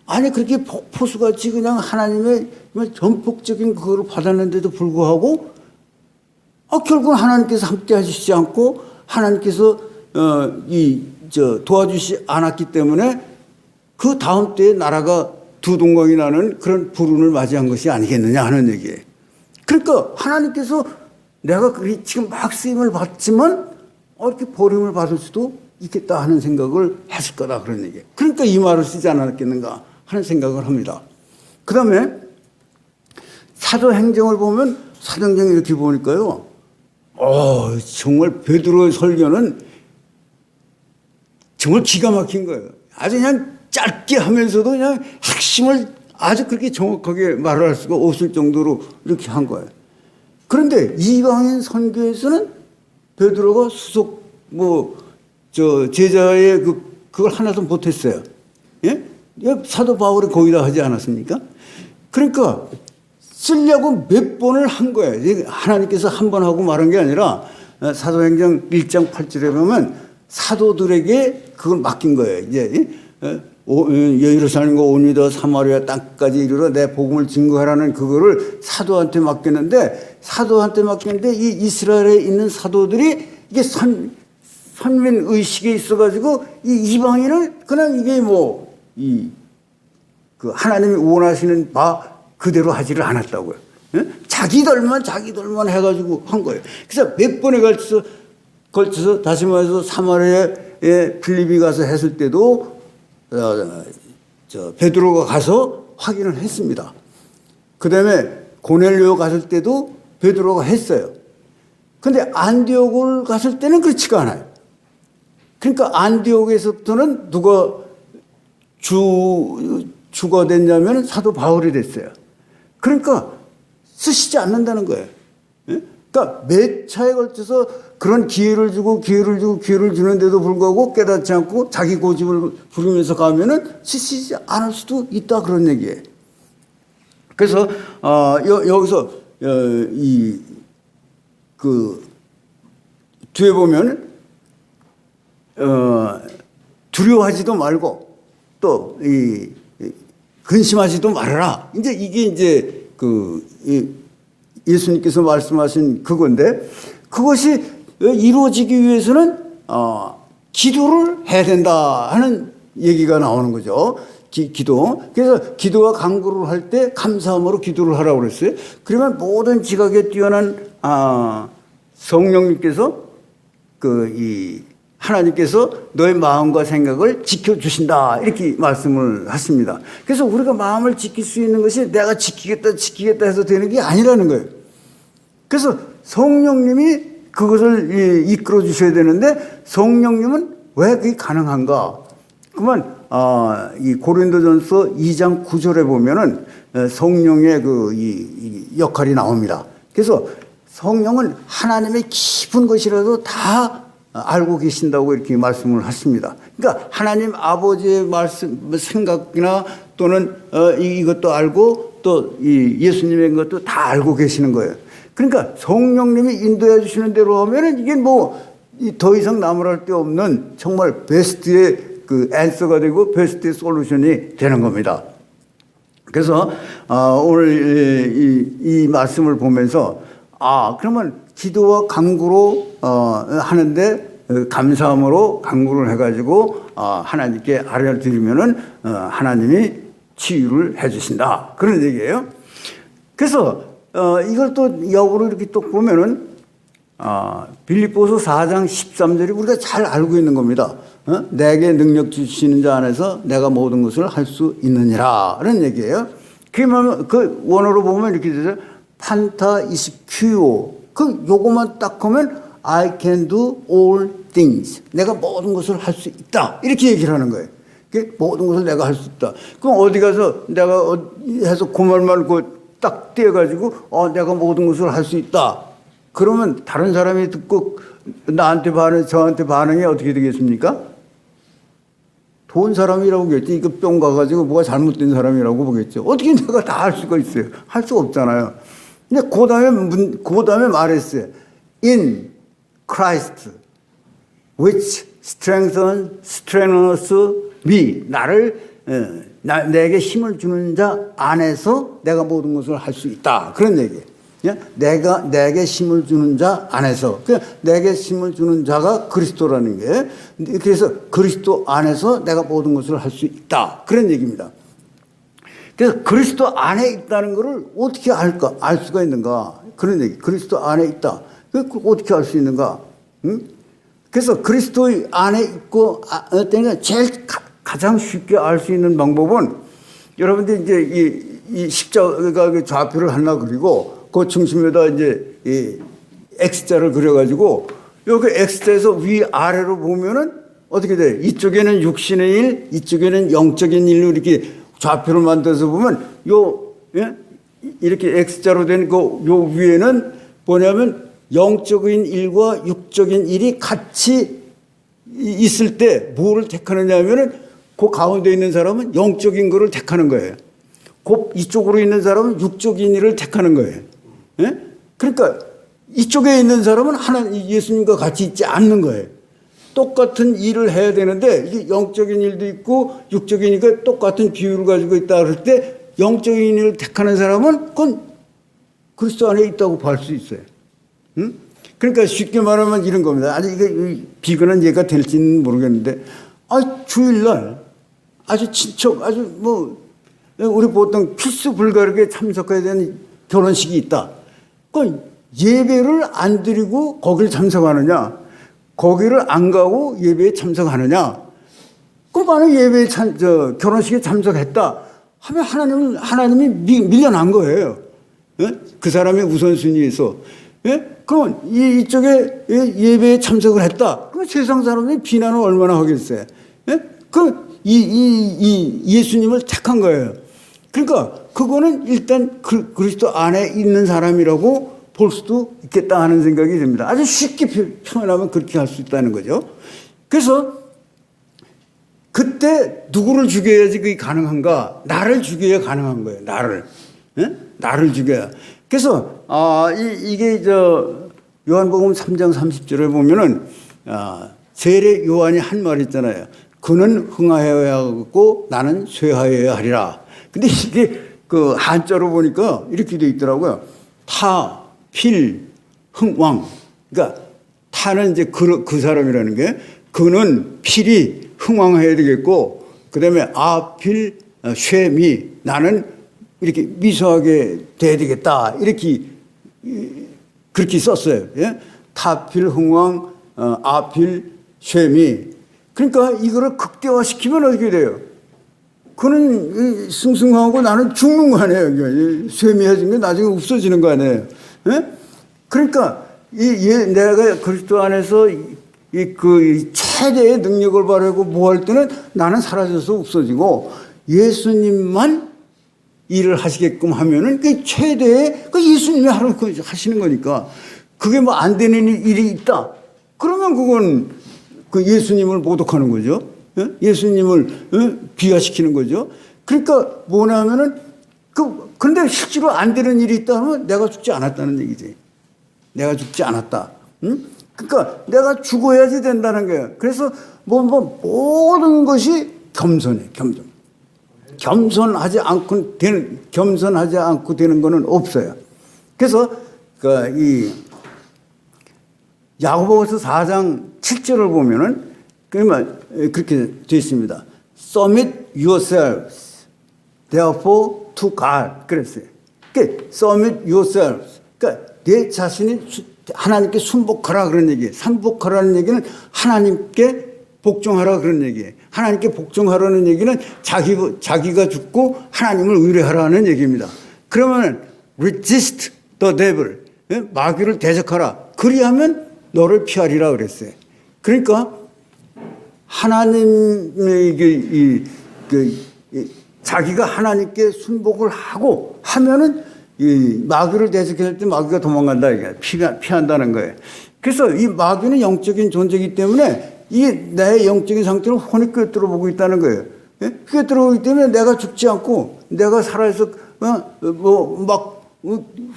아니 그렇게 폭포수같이 그냥 하나님의 전폭적인 그거를 받았는데도 불구하고 결국은 하나님께서 함께 하시지 않고 하나님께서 도와주시 않았기 때문에 그 다음 때에 나라가 두 동강이 나는 그런 불운을 맞이한 것이 아니겠느냐 하는 얘기예요. 그러니까 하나님께서 내가 지금 막 쓰임을 받지만 이렇게 버림을 받을 수도 있겠다 하는 생각을 했을 거다 그런 얘기예요. 그러니까 이 말을 쓰지 않았겠는가 하는 생각을 합니다. 그 다음에 사도행정을 보면 사도행정 이렇게 보니까요. 정말 베드로의 설교는 정말 기가 막힌 거예요. 아주 그냥 짧게 하면서도 그냥 핵심을 아주 그렇게 정확하게 말을 할 수가 없을 정도로 이렇게 한 거예요. 그런데 이방인 선교에서는 베드로가 수속 제자의 그걸 하나도 못했어요. 예? 사도 바울이 거기다 하지 않았습니까? 그러니까 쓰려고 몇 번을 한 거예요. 하나님께서 한 번 하고 말한 게 아니라 사도행전 1장 8절에 보면 사도들에게 그걸 맡긴 거예요. 이제 예루살렘과 온 유다 사마리아 땅까지 이르러 내 복음을 증거하라는 그거를 사도한테 맡겼는데 이 이스라엘에 있는 사도들이 이게 선민 의식에 있어가지고 이 이방인을 그냥 이게 그 하나님이 원하시는 바 그대로 하지를 않았다고요. 자기들만 해가지고 한 거예요. 그래서 몇 번에 걸쳐서 다시 말해서 사마리아에 빌립이 가서 했을 때도 베드로가 가서 확인을 했습니다. 그 다음에 고넬료 갔을 때도 베드로가 했어요. 근데 안디옥을 갔을 때는 그렇지가 않아요. 그러니까 안디옥에서부터는 누가 주가 됐냐면 사도 바울이 됐어요. 그러니까 쓰시지 않는다는 거예요. 그러니까 몇 차에 걸쳐서 그런 기회를 주는데도 불구하고 깨닫지 않고 자기 고집을 부리면서 가면은 쓰시지 않을 수도 있다 그런 얘기예요. 그래서 여기서 그 뒤에 보면 두려워하지도 말고 또 근심하지도 말아라. 이제 이게 이제 예수님께서 말씀하신 그건데, 그것이 이루어지기 위해서는 기도를 해야 된다 하는 얘기가 나오는 거죠. 기도. 그래서 기도와 간구를 할 때 감사함으로 기도를 하라고 그랬어요. 그러면 모든 지각에 뛰어난 성령님께서 하나님께서 너의 마음과 생각을 지켜주신다, 이렇게 말씀을 하십니다. 그래서 우리가 마음을 지킬 수 있는 것이 내가 지키겠다 해서 되는 게 아니라는 거예요. 그래서 성령님이 그것을 이끌어 주셔야 되는데, 성령님은 왜 그게 가능한가? 그러면 이 고린도전서 2장 9절에 보면은 성령의 이 역할이 나옵니다. 그래서 성령은 하나님의 깊은 것이라도 다 알고 계신다고 이렇게 말씀을 하십니다. 그러니까 하나님 아버지의 생각이나 또는 이것도 알고 또 이 예수님의 것도 다 알고 계시는 거예요. 그러니까 성령님이 인도해 주시는 대로 하면은 이게 뭐 더 이상 나무랄 데 없는 정말 베스트의 앤서가 되고 베스트의 솔루션이 되는 겁니다. 그래서 오늘 이 말씀을 보면서 그러면 기도와 간구로 하는데 감사함으로 간구를 해가지고 하나님께 알려드리면은 하나님이 치유를 해주신다, 그런 얘기예요. 그래서 이걸 또 역으로 이렇게 또 보면은 빌립보서 4장 13절이 우리가 잘 알고 있는 겁니다. 내게 능력 주시는 자 안에서 내가 모든 것을 할 수 있느니라, 이런 얘기예요. 그 원어로 보면 이렇게 되죠. 판타 이스큐오. 요거만 딱 하면 I can do all things. 내가 모든 것을 할 수 있다, 이렇게 얘기를 하는 거예요. 모든 것을 내가 할 수 있다. 그럼 어디 가서 내가 해서 그 말만 딱 떼어가지고 내가 모든 것을 할 수 있다, 그러면 다른 사람이 듣고 저한테 반응이 어떻게 되겠습니까? 좋은 사람이라고 보겠지. 이거 뿅 가가지고 뭐가 잘못된 사람이라고 보겠죠. 어떻게 내가 다 할 수가 있어요? 할 수 없잖아요. 근데 그 다음에 말했어요. In Christ, which strengthens me. 내게 힘을 주는 자 안에서 내가 모든 것을 할 수 있다, 그런 얘기예요. 내게 힘을 주는 자 안에서. 내게 힘을 주는 자가 그리스도라는 게, 그래서 그리스도 안에서 내가 모든 것을 할 수 있다, 그런 얘기입니다. 그래서 그리스도 안에 있다는 것을 어떻게 알 수가 있는가, 그런 얘기. 그리스도 안에 있다. 그걸 어떻게 알 수 있는가? 그래서 그리스도 안에 있고 제일 가장 쉽게 알 수 있는 방법은, 여러분들 이제 이 십자가 좌표를 하나 그리고 그 중심에다 이제 이 X자를 그려가지고 여기 X자에서 위아래로 보면은 어떻게 돼? 이쪽에는 육신의 일, 이쪽에는 영적인 일로 이렇게 좌표를 만들어서 보면 이렇게 X자로 된 요 위에는 뭐냐면 영적인 일과 육적인 일이 같이 있을 때 뭐를 택하느냐 하면은 그 가운데 있는 사람은 영적인 거를 택하는 거예요. 이쪽으로 있는 사람은 육적인 일을 택하는 거예요. 예? 그러니까 이쪽에 있는 사람은 예수님과 같이 있지 않는 거예요. 똑같은 일을 해야 되는데 이게 영적인 일도 있고 육적인 일이 똑같은 비율을 가지고 있다 그럴 때 영적인 일을 택하는 사람은 그건 그리스도 안에 있다고 볼 수 있어요. 그러니까 쉽게 말하면 이런 겁니다. 아주 이게 비근한 예가 될지는 모르겠는데, 주일날 아주 친척, 우리 보통 필수 불가하게 참석해야 되는 결혼식이 있다. 그 예배를 안 드리고 거기를 참석하느냐, 거기를 안 가고 예배에 참석하느냐. 그럼 만약 결혼식에 참석했다 하면 하나님이 밀려난 거예요. 예? 그 사람의 우선순위에서. 예? 그럼 이쪽에 예배에 참석을 했다. 그럼 세상 사람들이 비난을 얼마나 하겠어요. 예? 예수님을 택한 거예요. 그러니까 그거는 일단 그리스도 안에 있는 사람이라고 볼 수도 있겠다 하는 생각이 듭니다. 아주 쉽게 표현하면 그렇게 할 수 있다는 거죠. 그래서 그때 누구를 죽여야지 그게 가능한가? 나를 죽여야 가능한 거예요. 나를. 예? 나를 죽여야. 그래서 이게 요한복음 3장 30절에 보면은 세례 요한이 한 말 있잖아요. 그는 흥하여야 하고 나는 쇠하여야 하리라. 근데 이게 그 한자로 보니까 이렇게 돼 있더라고요. 타, 필, 흥, 왕. 그러니까 타는 이제 그 사람이라는 게, 그는 필이 흥왕해야 되겠고, 그 다음에 필, 쇠미, 나는 이렇게 미소하게 돼야 되겠다. 이렇게 그렇게 썼어요. 예? 타필, 흥왕, 아필, 쇠미. 그러니까 이거를 극대화시키면 어떻게 돼요? 그는 승승하고 나는 죽는 거 아니에요. 쇠미해진 게 나중에 없어지는 거 아니에요. 예? 그러니까 내가 그리스도 안에서 그 최대의 능력을 발휘하고 뭐 할 때는 나는 사라져서 없어지고, 예수님만 일을 하시게끔 하면은 그 최대의 그 예수님이 하시는 거니까, 그게 뭐 안 되는 일이 있다. 그러면 그건 그 예수님을 모독하는 거죠. 예수님을 비하시키는 거죠. 그러니까 뭐냐면은 근데 실제로 안 되는 일이 있다면 내가 죽지 않았다는 얘기지. 내가 죽지 않았다. 응? 그러니까 내가 죽어야지 된다는 거예요. 그래서 모든 것이 겸손해, 겸손. 겸손하지 않고 되는 거는 없어요. 그래서 이 야고보서 4장 7절을 보면은 그렇게 되어 있습니다. Submit yourselves, therefore, to God. 그랬어요. 그러니까 submit yourselves. 그러니까 내 자신이 하나님께 순복하라 그런 얘기예요. 순복하라는 얘기는 하나님께 복종하라 그런 얘기예요. 하나님께 복종하라는 얘기는 자기가 죽고 하나님을 의뢰하라는 얘기입니다. 그러면 resist the devil, 마귀를 대적하라. 그리하면 너를 피하리라 그랬어요. 그러니까 하나님의 자기가 하나님께 순복을 하면은 이 마귀를 대적할 때 마귀가 도망간다 이게 피한다는 거예요. 그래서 이 마귀는 영적인 존재이기 때문에 이 내 영적인 상태를 혼이 꿰뚫어 보고 있다는 거예요. 꿰뚫어 보기 때문에 내가 죽지 않고 내가 살아서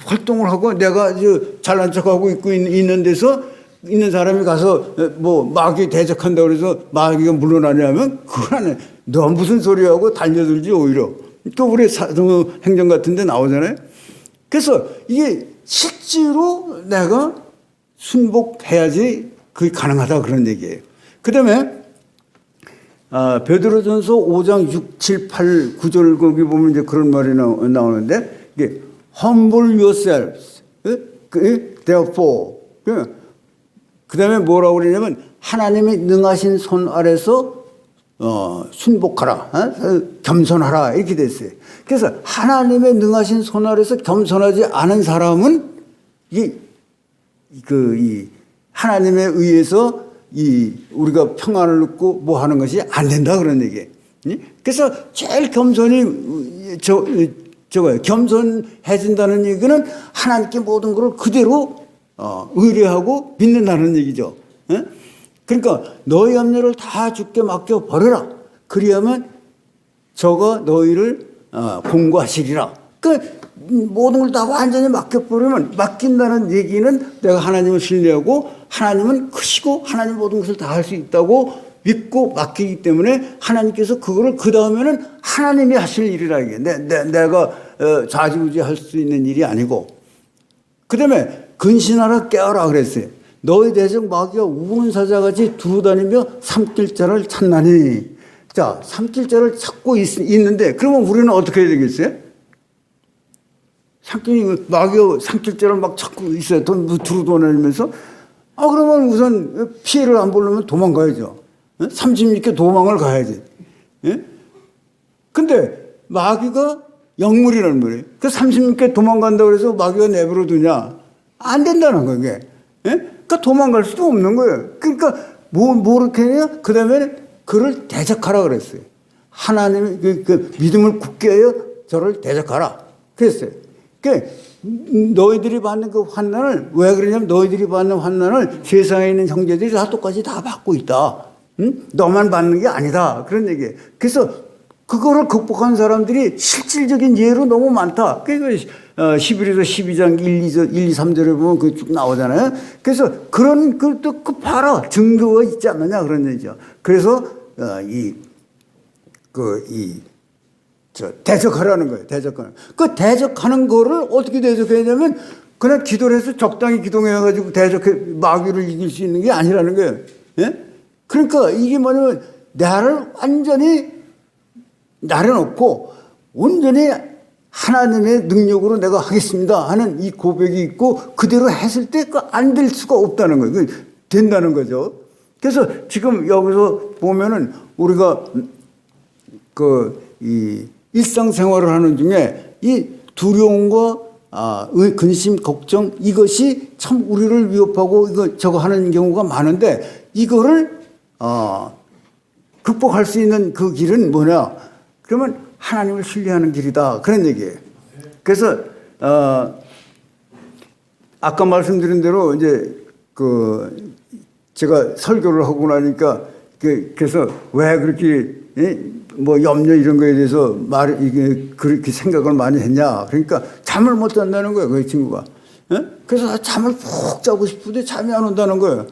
활동을 하고 내가 잘난 척하고 있는 데서 있는 사람이 가서 마귀 대적한다고 그래서 마귀가 물러나냐면 그건 아니에요. 너 무슨 소리하고 달려들지 오히려. 또 우리 사도행전 같은 데 나오잖아요. 그래서 이게 실제로 내가 순복해야지 그게 가능하다 그런 얘기예요. 그 다음에 베드로전서 5장 6, 7, 8, 9절 거기 보면 이제 그런 말이 나오는데 이게 humble yourselves, therefore. 그 다음에 뭐라고 그러냐면 하나님의 능하신 손 아래서 순복하라, 겸손하라 이렇게 됐어요. 그래서 하나님의 능하신 손 아래서 겸손하지 않은 사람은 이 하나님에 의해서 우리가 평안을 얻고 뭐 하는 것이 안 된다 그런 얘기예요. 그래서 제일 겸손이 저거예요. 겸손해진다는 얘기는 하나님께 모든 걸 그대로 의뢰하고 믿는다는 얘기죠. 그러니까 너희 염려를 다 주께 맡겨 버려라. 그리하면 저가 너희를 공고하시리라. 그 모든 걸 다 완전히 맡겨버리면, 맡긴다는 얘기는 내가 하나님을 신뢰하고 하나님은 크시고 하나님 모든 것을 다 할 수 있다고 믿고 맡기기 때문에 하나님께서 그거를 그 다음에는 하나님이 하실 일이라 이게 내가 좌지우지 할 수 있는 일이 아니고. 그 다음에 근신하라 깨어라 그랬어요. 너희 대적 마귀가 우는 사자같이 두루다니며 삼킬 자를 찾나니. 자, 삼킬 자를 찾고 있는데 그러면 우리는 어떻게 해야 되겠어요? 마귀가 삼킬 자를 막 찾고 있어요. 두루다니면서. 그러면 우선 피해를 안 보려면 도망가야죠. 36개 도망을 가야지. 근데 마귀가 영물이라는 말이에요. 그 36개 도망간다고 해서 마귀가 내버려 두냐? 안 된다는 거예요, 이게. 그러니까 도망갈 수도 없는 거예요. 그러니까 뭐 이렇게 해야? 그 다음에 그를 대적하라 그랬어요. 하나님의 그 믿음을 굳게 하여 저를 대적하라. 그랬어요. 그러니까 너희들이 받는 그 환난을, 왜 그러냐면 너희들이 받는 환난을 세상에 있는 형제들이 다 똑같이 다 받고 있다. 너만 받는 게 아니다. 그런 얘기예요. 그래서 그거를 극복한 사람들이 실질적인 예로 너무 많다. 그러니까 11에서 12장 1, 2, 3절에 보면 그 쭉 나오잖아요. 그래서 그런 그것도 그 봐라 증거가 있지 않느냐 그런 얘기죠. 그래서 대적하라는 거예요. 대적하는. 그 대적하는 거를 어떻게 대적해야냐면 그냥 기도를 해서 적당히 기도해가지고 마귀를 이길 수 있는 게 아니라는 거예요. 예? 그러니까 이게 뭐냐면 나를 완전히 나려놓고 온전히 하나님의 능력으로 내가 하겠습니다 하는 이 고백이 있고 그대로 했을 때 안 될 수가 없다는 거예요. 된다는 거죠. 그래서 지금 여기서 보면은 우리가 이 일상생활을 하는 중에 이 두려움과 근심, 걱정 이것이 참 우리를 위협하고 이거 저거 하는 경우가 많은데 이거를 극복할 수 있는 그 길은 뭐냐? 그러면 하나님을 신뢰하는 길이다. 그런 얘기예요. 그래서 아까 말씀드린 대로 이제 제가 설교를 하고 나니까 그래서 왜 그렇게 뭐 염려 이런 거에 대해서 이게 그렇게 생각을 많이 했냐. 그러니까 잠을 못 잔다는 거예요. 그 친구가. 그래서 잠을 푹 자고 싶은데 잠이 안 온다는 거예요.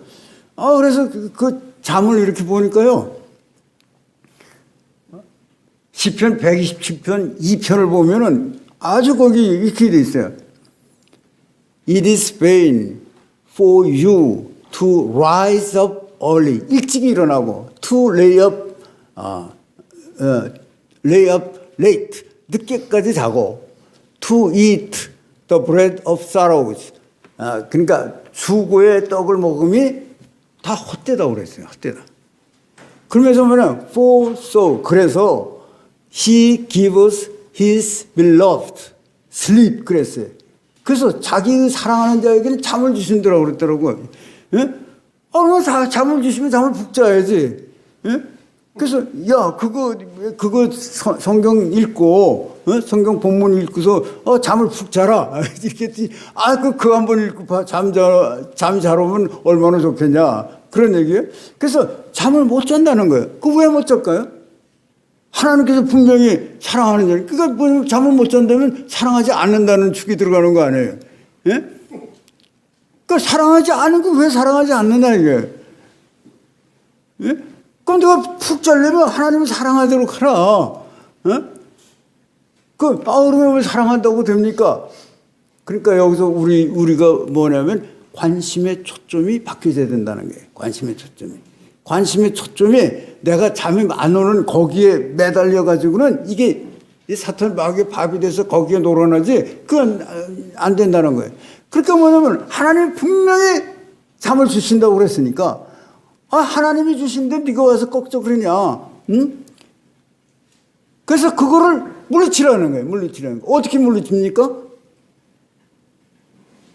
그래서 그 잠을 이렇게 보니까요. 시편 127편 2편을 보면은 아주 거기 이렇게 돼 있어요. It is vain for you to rise up early. 일찍 일어나고 to lay up late. 늦게까지 자고 to eat the bread of sorrows. 그러니까 수고의 떡을 먹음이 다 헛되다고 그랬어요. 헛되다. 그러면서 뭐냐? For so. 그래서 He gives his beloved sleep 그랬어요. 그래서 자기 사랑하는 자에게는 잠을 주신다고 그랬더라고요. 예? 잠을 주시면 잠을 푹 자야지. 예? 그래서 야 그거 성경 읽고 성경 본문 읽고서 잠을 푹 자라 이렇게 했더니 그 한 번 읽고 잠 자러 오면 얼마나 좋겠냐 그런 얘기예요. 그래서 잠을 못 잔다는 거예요. 그 왜 못 잘까요? 하나님께서 분명히 사랑하는 자. 그러니까 뭐 잠을 못 잔다면 사랑하지 않는다는 축이 들어가는 거 아니에요? 예? 그러니까 사랑하지 않은 거 왜 사랑하지 않는다 이게? 예? 그럼 내가 푹 자려면 하나님을 사랑하도록 하라. 예? 그러면 왜 사랑한다고 됩니까? 그러니까 여기서 우리가 뭐냐면 관심의 초점이 바뀌어야 된다는 거예요. 관심의 초점이. 관심의 초점이 내가 잠이 안 오는 거기에 매달려 가지고는 이게 사탄 마귀의 밥이 돼서 거기에 놀아나지 그건 안 된다는 거예요. 그러니까 뭐냐면 하나님이 분명히 잠을 주신다고 그랬으니까 하나님이 주신데 네가 와서 꺽적 그러냐? 응? 그래서 그거를 물리치라는 거예요. 물리치라는 거. 어떻게 물리칩니까?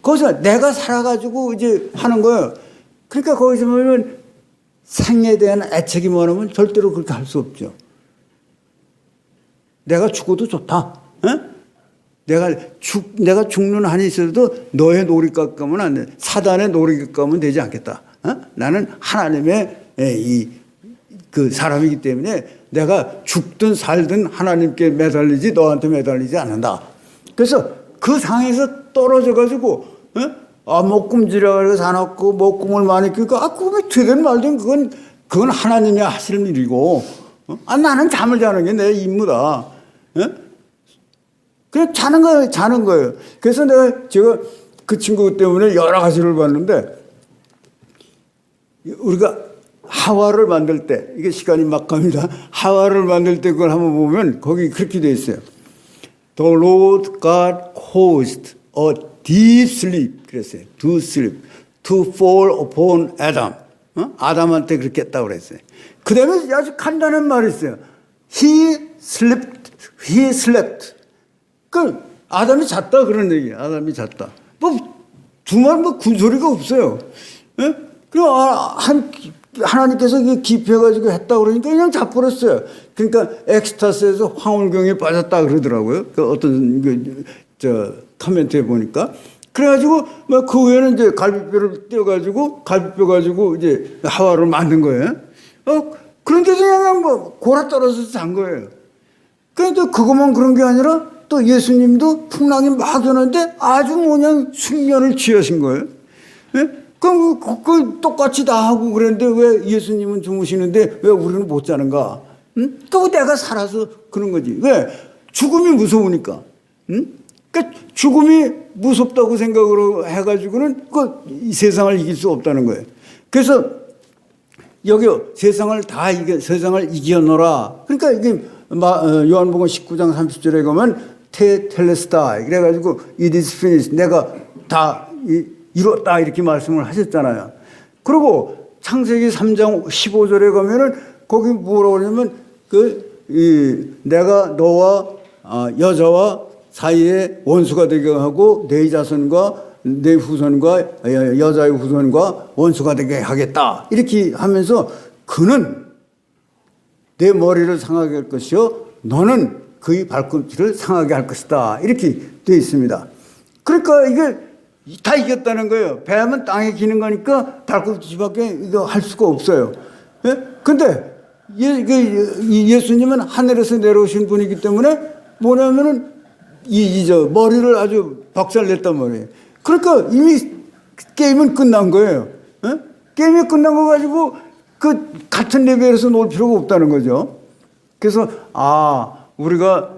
거기서 내가 살아가지고 이제 하는 거예요. 그러니까 거기서 보면 생에 대한 애착이 뭐냐면 절대로 그렇게 할 수 없죠. 내가 죽어도 좋다. 내가 죽는 한이 있어도 너의 놀이감 가면 안 돼. 사단의 놀이감 가면 되지 않겠다. 나는 하나님의 그 사람이기 때문에 내가 죽든 살든 하나님께 매달리지 너한테 매달리지 않는다. 그래서 그 상에서 떨어져 가지고 목금지려가지고 사놨고 목금을 많이 끼니까 꿈이 되든 말든 그건 하나님이 하실 일이고 나는 잠을 자는 게 내 임무다. 그냥 자는 거예요. 그래서 제가 그 친구 때문에 여러 가지를 봤는데 우리가 하와를 만들 때 이게 시간이 막 갑니다. 하와를 만들 때 그걸 한번 보면 거기 그렇게 돼 있어요. The Lord God caused a deep sleep 그랬어요. To sleep, to fall upon Adam. 아담한테 그렇게 했다고 그랬어요. 그 다음에 아주 간단한 말이 있어요. He slept. 그 아담이 잤다 그런 얘기예요. 아담이 잤다. 두말 군소리가 없어요. 예? 그리고 하나님께서 기표해가지고 했다 그러니까 그냥 자버렸어요. 그러니까 엑스타스에서 황홀경에 빠졌다 그러더라고요. 그 어떤 커멘트에 보니까. 그래가지고 그 후에는 이제 갈비뼈를 떼어가지고 갈비뼈 가지고 이제 하와를 만든 거예요. 그런데도 그냥 골아 떨어져서 잔 거예요. 그런데 그것만 그런 게 아니라 또 예수님도 풍랑이 막 오는데 아주 그냥 숙면을 취하신 거예요. 예? 그럼 그 똑같이 다 하고 그랬는데 왜 예수님은 주무시는데 왜 우리는 못 자는가? 응? 또 내가 살아서 그런 거지. 왜? 죽음이 무서우니까. 응? 그러니까 죽음이 무섭다고 생각으로 해가지고는 이 세상을 이길 수 없다는 거예요. 그래서 여기 세상을 이겨노라. 그러니까 이게 요한복음 19장 30절에 가면 텔레스타 그래가지고 it is finished. 내가 다 이뤘다 이렇게 말씀을 하셨잖아요. 그리고 창세기 3장 15절에 가면은 거기 뭐라고 그러냐면 내가 너와 여자와 사이에 원수가 되게 하고 내 자손과 내 후손과 여자의 후손과 원수가 되게 하겠다 이렇게 하면서 그는 내 머리를 상하게 할 것이요 너는 그의 발꿈치를 상하게 할 것이다 이렇게 되어 있습니다. 그러니까 이게 다 이겼다는 거예요. 뱀은 땅에 기는 거니까 발꿈치밖에 이거 할 수가 없어요. 예? 근데 예수님은 하늘에서 내려오신 분이기 때문에 뭐냐면은 저 머리를 아주 박살냈단 말이에요. 그러니까 이미 게임은 끝난 거예요. 예? 게임이 끝난 거 가지고 그 같은 레벨에서 놀 필요가 없다는 거죠. 그래서 우리가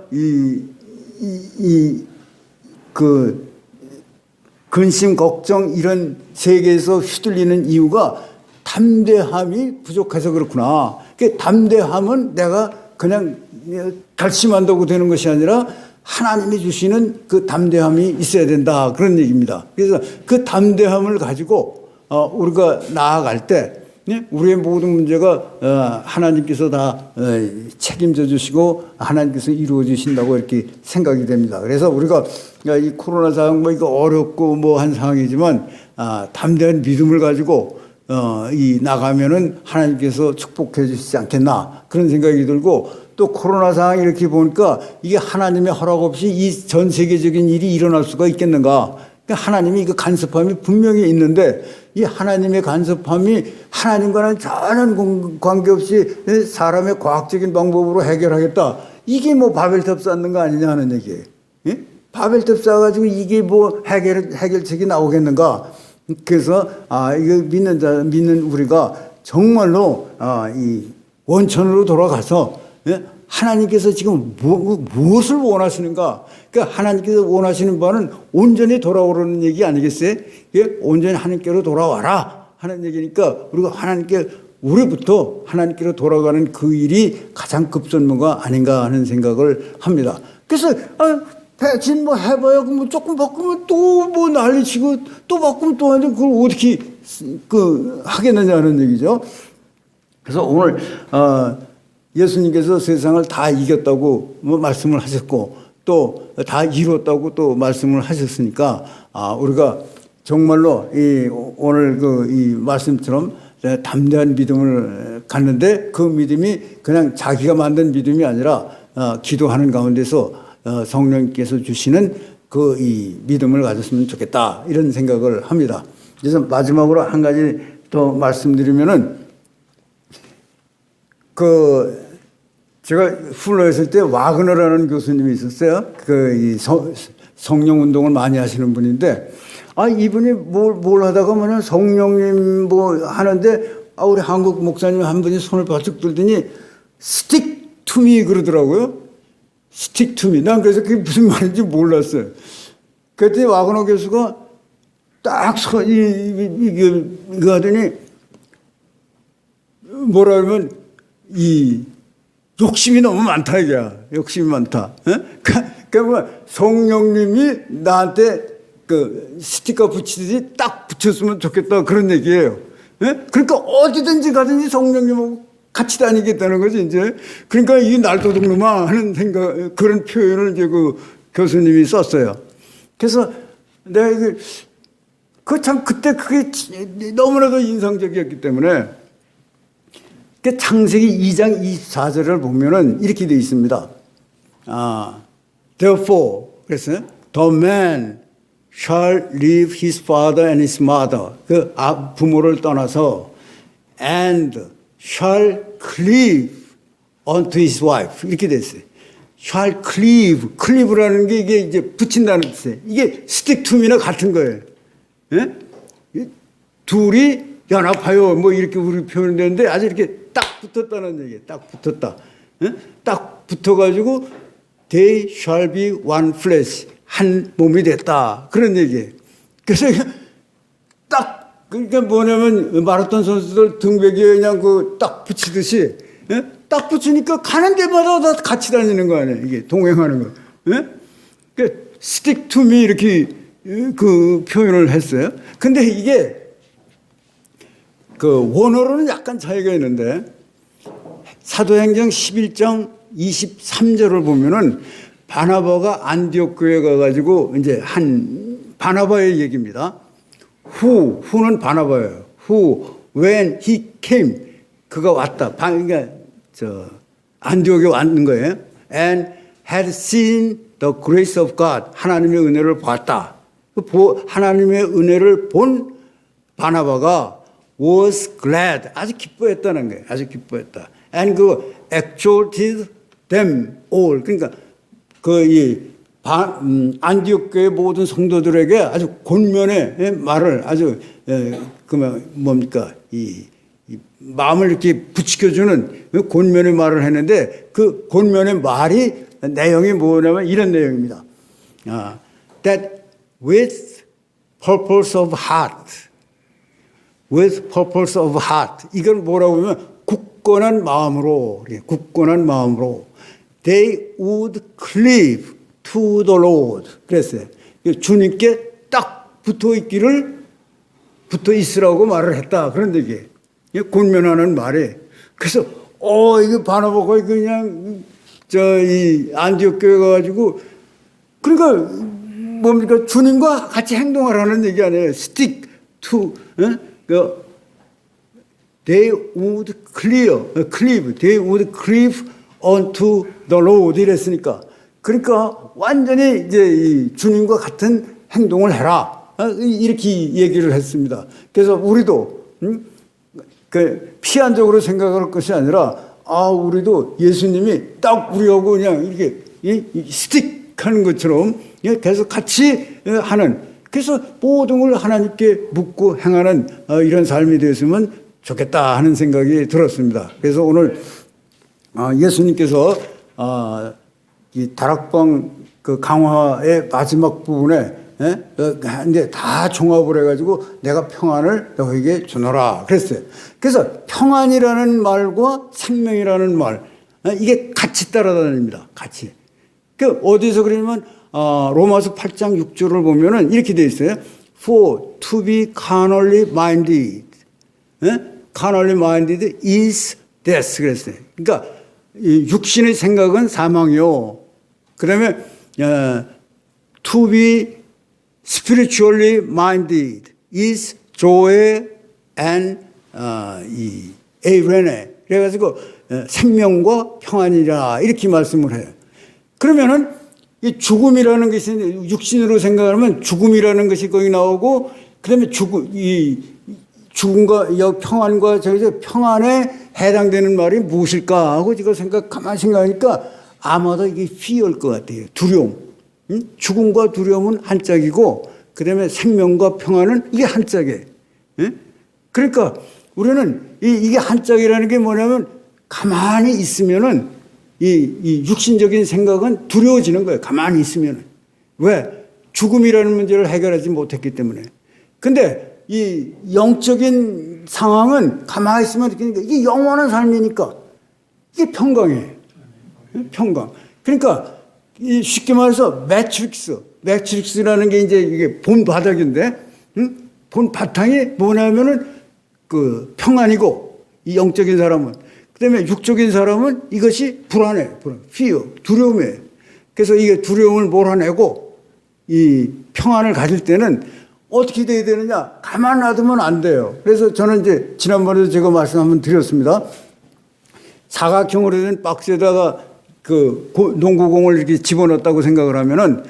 근심, 걱정 이런 세계에서 휘둘리는 이유가 담대함이 부족해서 그렇구나. 그 담대함은 내가 그냥 결심한다고 되는 것이 아니라 하나님이 주시는 그 담대함이 있어야 된다. 그런 얘기입니다. 그래서 그 담대함을 가지고 우리가 나아갈 때 우리의 모든 문제가 하나님께서 다 책임져 주시고 하나님께서 이루어 주신다고 이렇게 생각이 됩니다. 그래서 우리가 이 코로나 상황 이거 어렵고 한 상황이지만 담대한 믿음을 가지고 나가면은 하나님께서 축복해 주시지 않겠나 그런 생각이 들고 또 코로나 상황 이렇게 보니까 이게 하나님의 허락 없이 이 전 세계적인 일이 일어날 수가 있겠는가? 그러니까 하나님이 이거 간섭함이 분명히 있는데 이 하나님의 간섭함이 하나님과는 전혀 관계없이 사람의 과학적인 방법으로 해결하겠다. 이게 바벨탑 쌓는 거 아니냐 하는 얘기예요. 예? 바벨탑 쌓아가지고 이게 해결책이 나오겠는가? 그래서 이거 믿는 우리가 정말로 이 원천으로 돌아가서 하나님께서 지금 무엇을 원하시는가? 그러니까 하나님께서 원하시는 바는 온전히 돌아오라는 얘기 아니겠어요? 온전히 하나님께로 돌아와라 하는 얘기니까 우리가 우리부터 하나님께로 돌아가는 그 일이 가장 급선무가 아닌가 하는 생각을 합니다. 그래서 백신 해봐야 조금 바꾸면 또 난리치고 또 바꾸면 또 하는데 그걸 어떻게 하겠느냐 하는 얘기죠. 그래서 오늘 예수님께서 세상을 다 이겼다고 말씀을 하셨고 또 다 이뤘다고 또 말씀을 하셨으니까 우리가 정말로 오늘 이 말씀처럼 담대한 믿음을 갖는데 그 믿음이 그냥 자기가 만든 믿음이 아니라 기도하는 가운데서 성령께서 주시는 이 믿음을 가졌으면 좋겠다 이런 생각을 합니다. 그래서 마지막으로 한 가지 또 말씀드리면은 제가 훌러 있을 때 와그너라는 교수님이 있었어요. 이 성령 운동을 많이 하시는 분인데, 이분이 뭘 하다가 성령님 하는데, 우리 한국 목사님 한 분이 손을 바짝 들더니, stick to me 그러더라고요. stick to me. 난 그래서 그게 무슨 말인지 몰랐어요. 그랬더니 와그너 교수가 딱 이거 하더니, 뭐라 그러면, 욕심이 너무 많다, 이게. 욕심이 많다. 그러니까 성령님이 나한테 스티커 붙이듯이 딱 붙였으면 좋겠다, 그런 얘기예요. 그러니까 어디든지 가든지 성령님하고 같이 다니겠다는 거지, 이제. 그러니까 이 날도둑놈아 하는 생각, 그런 표현을 이제 교수님이 썼어요. 그래서 내가 그때 그게 너무나도 인상적이었기 때문에 창세기 2장 24절을 보면은 이렇게 되어 있습니다. Therefore, 그래서 the man shall leave his father and his mother. 부모를 떠나서 and shall cleave unto his wife. 이렇게 됐어요. shall cleave. cleave라는 게 이게 이제 붙인다는 뜻이에요. 이게 stick to me나 같은 거예요. 예? 둘이 연합하여 뭐 이렇게 우리 표현되는데 아주 이렇게 딱 붙었다는 얘기예요. 딱 붙었다. 예? 딱 붙어가지고 they shall be one flesh. 한 몸이 됐다. 그런 얘기예요. 그래서 딱 그러니까 뭐냐면 마라톤 선수들 등배기에 그냥 그 딱 붙이듯이 예? 딱 붙이니까 가는 데마다 다 같이 다니는 거 아니에요. 이게 동행하는 거. 예? 그러니까 stick to me 이렇게 그 표현을 했어요. 근데 이게 그 원어로는 약간 차이가 있는데 사도행전 11장 23절을 보면은 바나바가 안디옥 교회 가가지고 이제 한 바나바의 얘기입니다. who는 바나바예요. who when he came 그가 왔다. 그러니까 저 안디옥에 왔는 거예요. and had seen the grace of God 하나님의 은혜를 봤다. 하나님의 은혜를 본 바나바가 was glad 아주 기뻐했다는 거예요. 아주 기뻐했다. and 그 exhorted them all 그러니까 그 안디옥 교회 모든 성도들에게 아주 권면의 말을 아주 그 뭡니까 이 마음을 이렇게 부추겨주는 권면의 말을 했는데 그 권면의 말이 내용이 뭐냐면 이런 내용입니다. That with purpose of heart, with purpose of heart 이건 뭐라고 하면 굳건한 마음으로 they would cleave to the Lord 그랬어요. 주님께 딱 붙어 있으라고 말을 했다. 그런 얘기예요. 권면하는 말에. 그래서 이게 바나바가 그냥 이 안디옥 교회 가가지고 그러니까 뭡니까 주님과 같이 행동하라는 얘기 아니에요. stick to they would cleave they would cleave unto the Lord 이랬으니까 그러니까 완전히 이제 이 주님과 같은 행동을 해라 이렇게 얘기를 했습니다. 그래서 우리도 그 피한적으로 생각할 것이 아니라 우리도 예수님이 딱 우리하고 그냥 이렇게 스틱하는 것처럼 계속 같이 하는 그래서 모든 걸 하나님께 묻고 행하는 이런 삶이 되었으면 좋겠다 하는 생각이 들었습니다. 그래서 오늘 예수님께서 이 다락방 그 강화의 마지막 부분에 이제 다 종합을 해가지고 내가 평안을 너에게 주노라 그랬어요. 그래서 평안이라는 말과 생명이라는 말 이게 같이 따라다닙니다. 같이. 그 어디서 그러냐면 로마서 8장 6절을 보면은 이렇게 돼 있어요. For to be carnally minded, carnally minded is death 그랬어요. 그러니까 육신의 생각은 사망이요. 그다음에 to be spiritually minded is joy and eirene. 그래가지고 생명과 평안이라 이렇게 말씀을 해요. 그러면은 이 죽음이라는 것이 육신으로 생각하면 죽음이라는 것이 거기 나오고 그다음에 죽음과 평안과 저기서 평안에 해당되는 말이 무엇일까 하고 이걸 가만히 생각하니까 아마도 이게 fear일 것 같아요. 두려움. 죽음과 두려움은 한 짝이고 그다음에 생명과 평안은 이게 한 짝이에요. 그러니까 우리는 이게 한 짝이라는 게 뭐냐면 가만히 있으면은 이 육신적인 생각은 두려워지는 거예요. 가만히 있으면은. 왜? 죽음이라는 문제를 해결하지 못했기 때문에. 근데 이 영적인 상황은 가만히 있으면 이게 영원한 삶이니까 이게 평강이에요. 평강. 그러니까 쉽게 말해서 매트릭스라는 게 이제 이게 본 바닥인데, 본 바탕이 뭐냐면은 그 평안이고 이 영적인 사람은 그다음에 육적인 사람은 이것이 불안해, fear, 두려움이에요. 그래서 이게 두려움을 몰아내고 이 평안을 가질 때는 어떻게 돼야 되느냐? 가만 놔두면 안 돼요. 그래서 저는 이제 지난번에도 제가 말씀 한번 드렸습니다. 사각형으로 된 박스에다가 그 농구공을 이렇게 집어넣었다고 생각을 하면은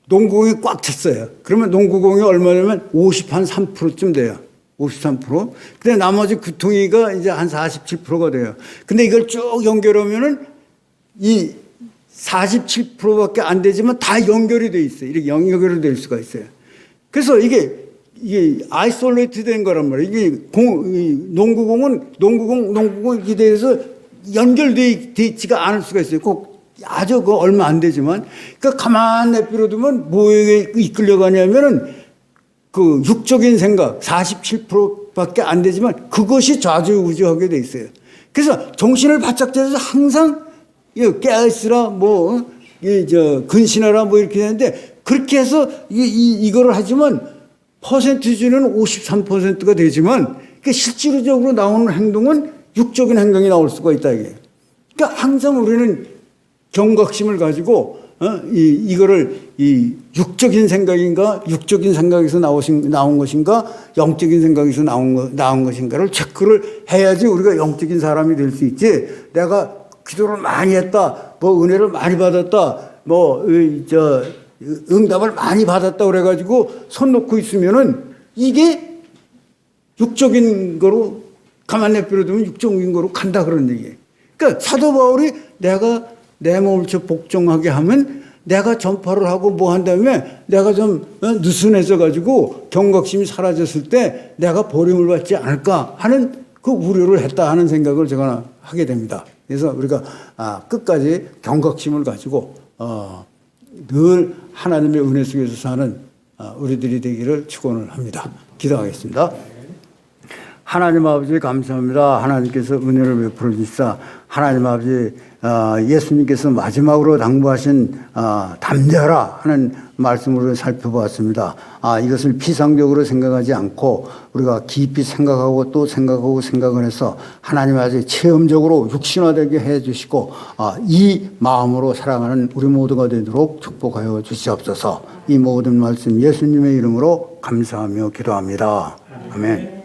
농구공이 꽉 찼어요. 그러면 농구공이 얼마냐면 53%쯤 돼요. 53%. 근데 나머지 구퉁이가 이제 한 47%가 돼요. 근데 이걸 쭉 연결하면은 이 47%밖에 안 되지만 다 연결이 돼 있어요. 이렇게 연결이 될 수가 있어요. 그래서 이게 아이솔레이트 된 거란 말이에요. 이게 농구공은 이렇게 돼서 연결돼 있지가 않을 수가 있어요. 꼭 아주 얼마 안 되지만. 그러니까 가만 내버려두면 뭐에 이끌려가냐면은 그 육적인 생각 47%밖에 안 되지만 그것이 좌지우지하게 돼 있어요. 그래서 정신을 바짝 차려서 항상 깨어있으라 근신하라 이렇게 되는데 그렇게 해서 이거를 하지만 퍼센티지는 53%가 되지만 그 실질적으로 나오는 행동은 육적인 행동이 나올 수가 있다 이게. 그러니까 항상 우리는 경각심을 가지고 이거를 육적인 생각인가 육적인 생각에서 나온 것인가 영적인 생각에서 나온 것인가를 체크를 해야지 우리가 영적인 사람이 될 수 있지. 내가 기도를 많이 했다, 은혜를 많이 받았다, 응답을 많이 받았다 그래가지고 손 놓고 있으면은 이게 육적인 거로 가만 내버려두면 육적인 거로 간다 그런 얘기예요. 그러니까 사도 바울이 내가 내 몸을 복종하게 하면 내가 전파를 하고 뭐 한 다음에 내가 좀 느슨해져 가지고 경각심이 사라졌을 때 내가 버림을 받지 않을까 하는 그 우려를 했다 하는 생각을 제가 하게 됩니다. 그래서 우리가 끝까지 경각심을 가지고 늘 하나님의 은혜 속에서 사는 우리들이 되기를 축원을 합니다. 기도하겠습니다. 하나님 아버지 감사합니다. 하나님께서 은혜를 베풀어 주시사 하나님 아버지 예수님께서 마지막으로 당부하신 담대하라 하는 말씀으로 살펴보았습니다. 이것을 피상적으로 생각하지 않고 우리가 깊이 생각하고 또 생각을 해서 하나님 아버지 체험적으로 육신화되게 해 주시고 이 마음으로 사랑하는 우리 모두가 되도록 축복하여 주시옵소서. 이 모든 말씀 예수님의 이름으로 감사하며 기도합니다. 아멘.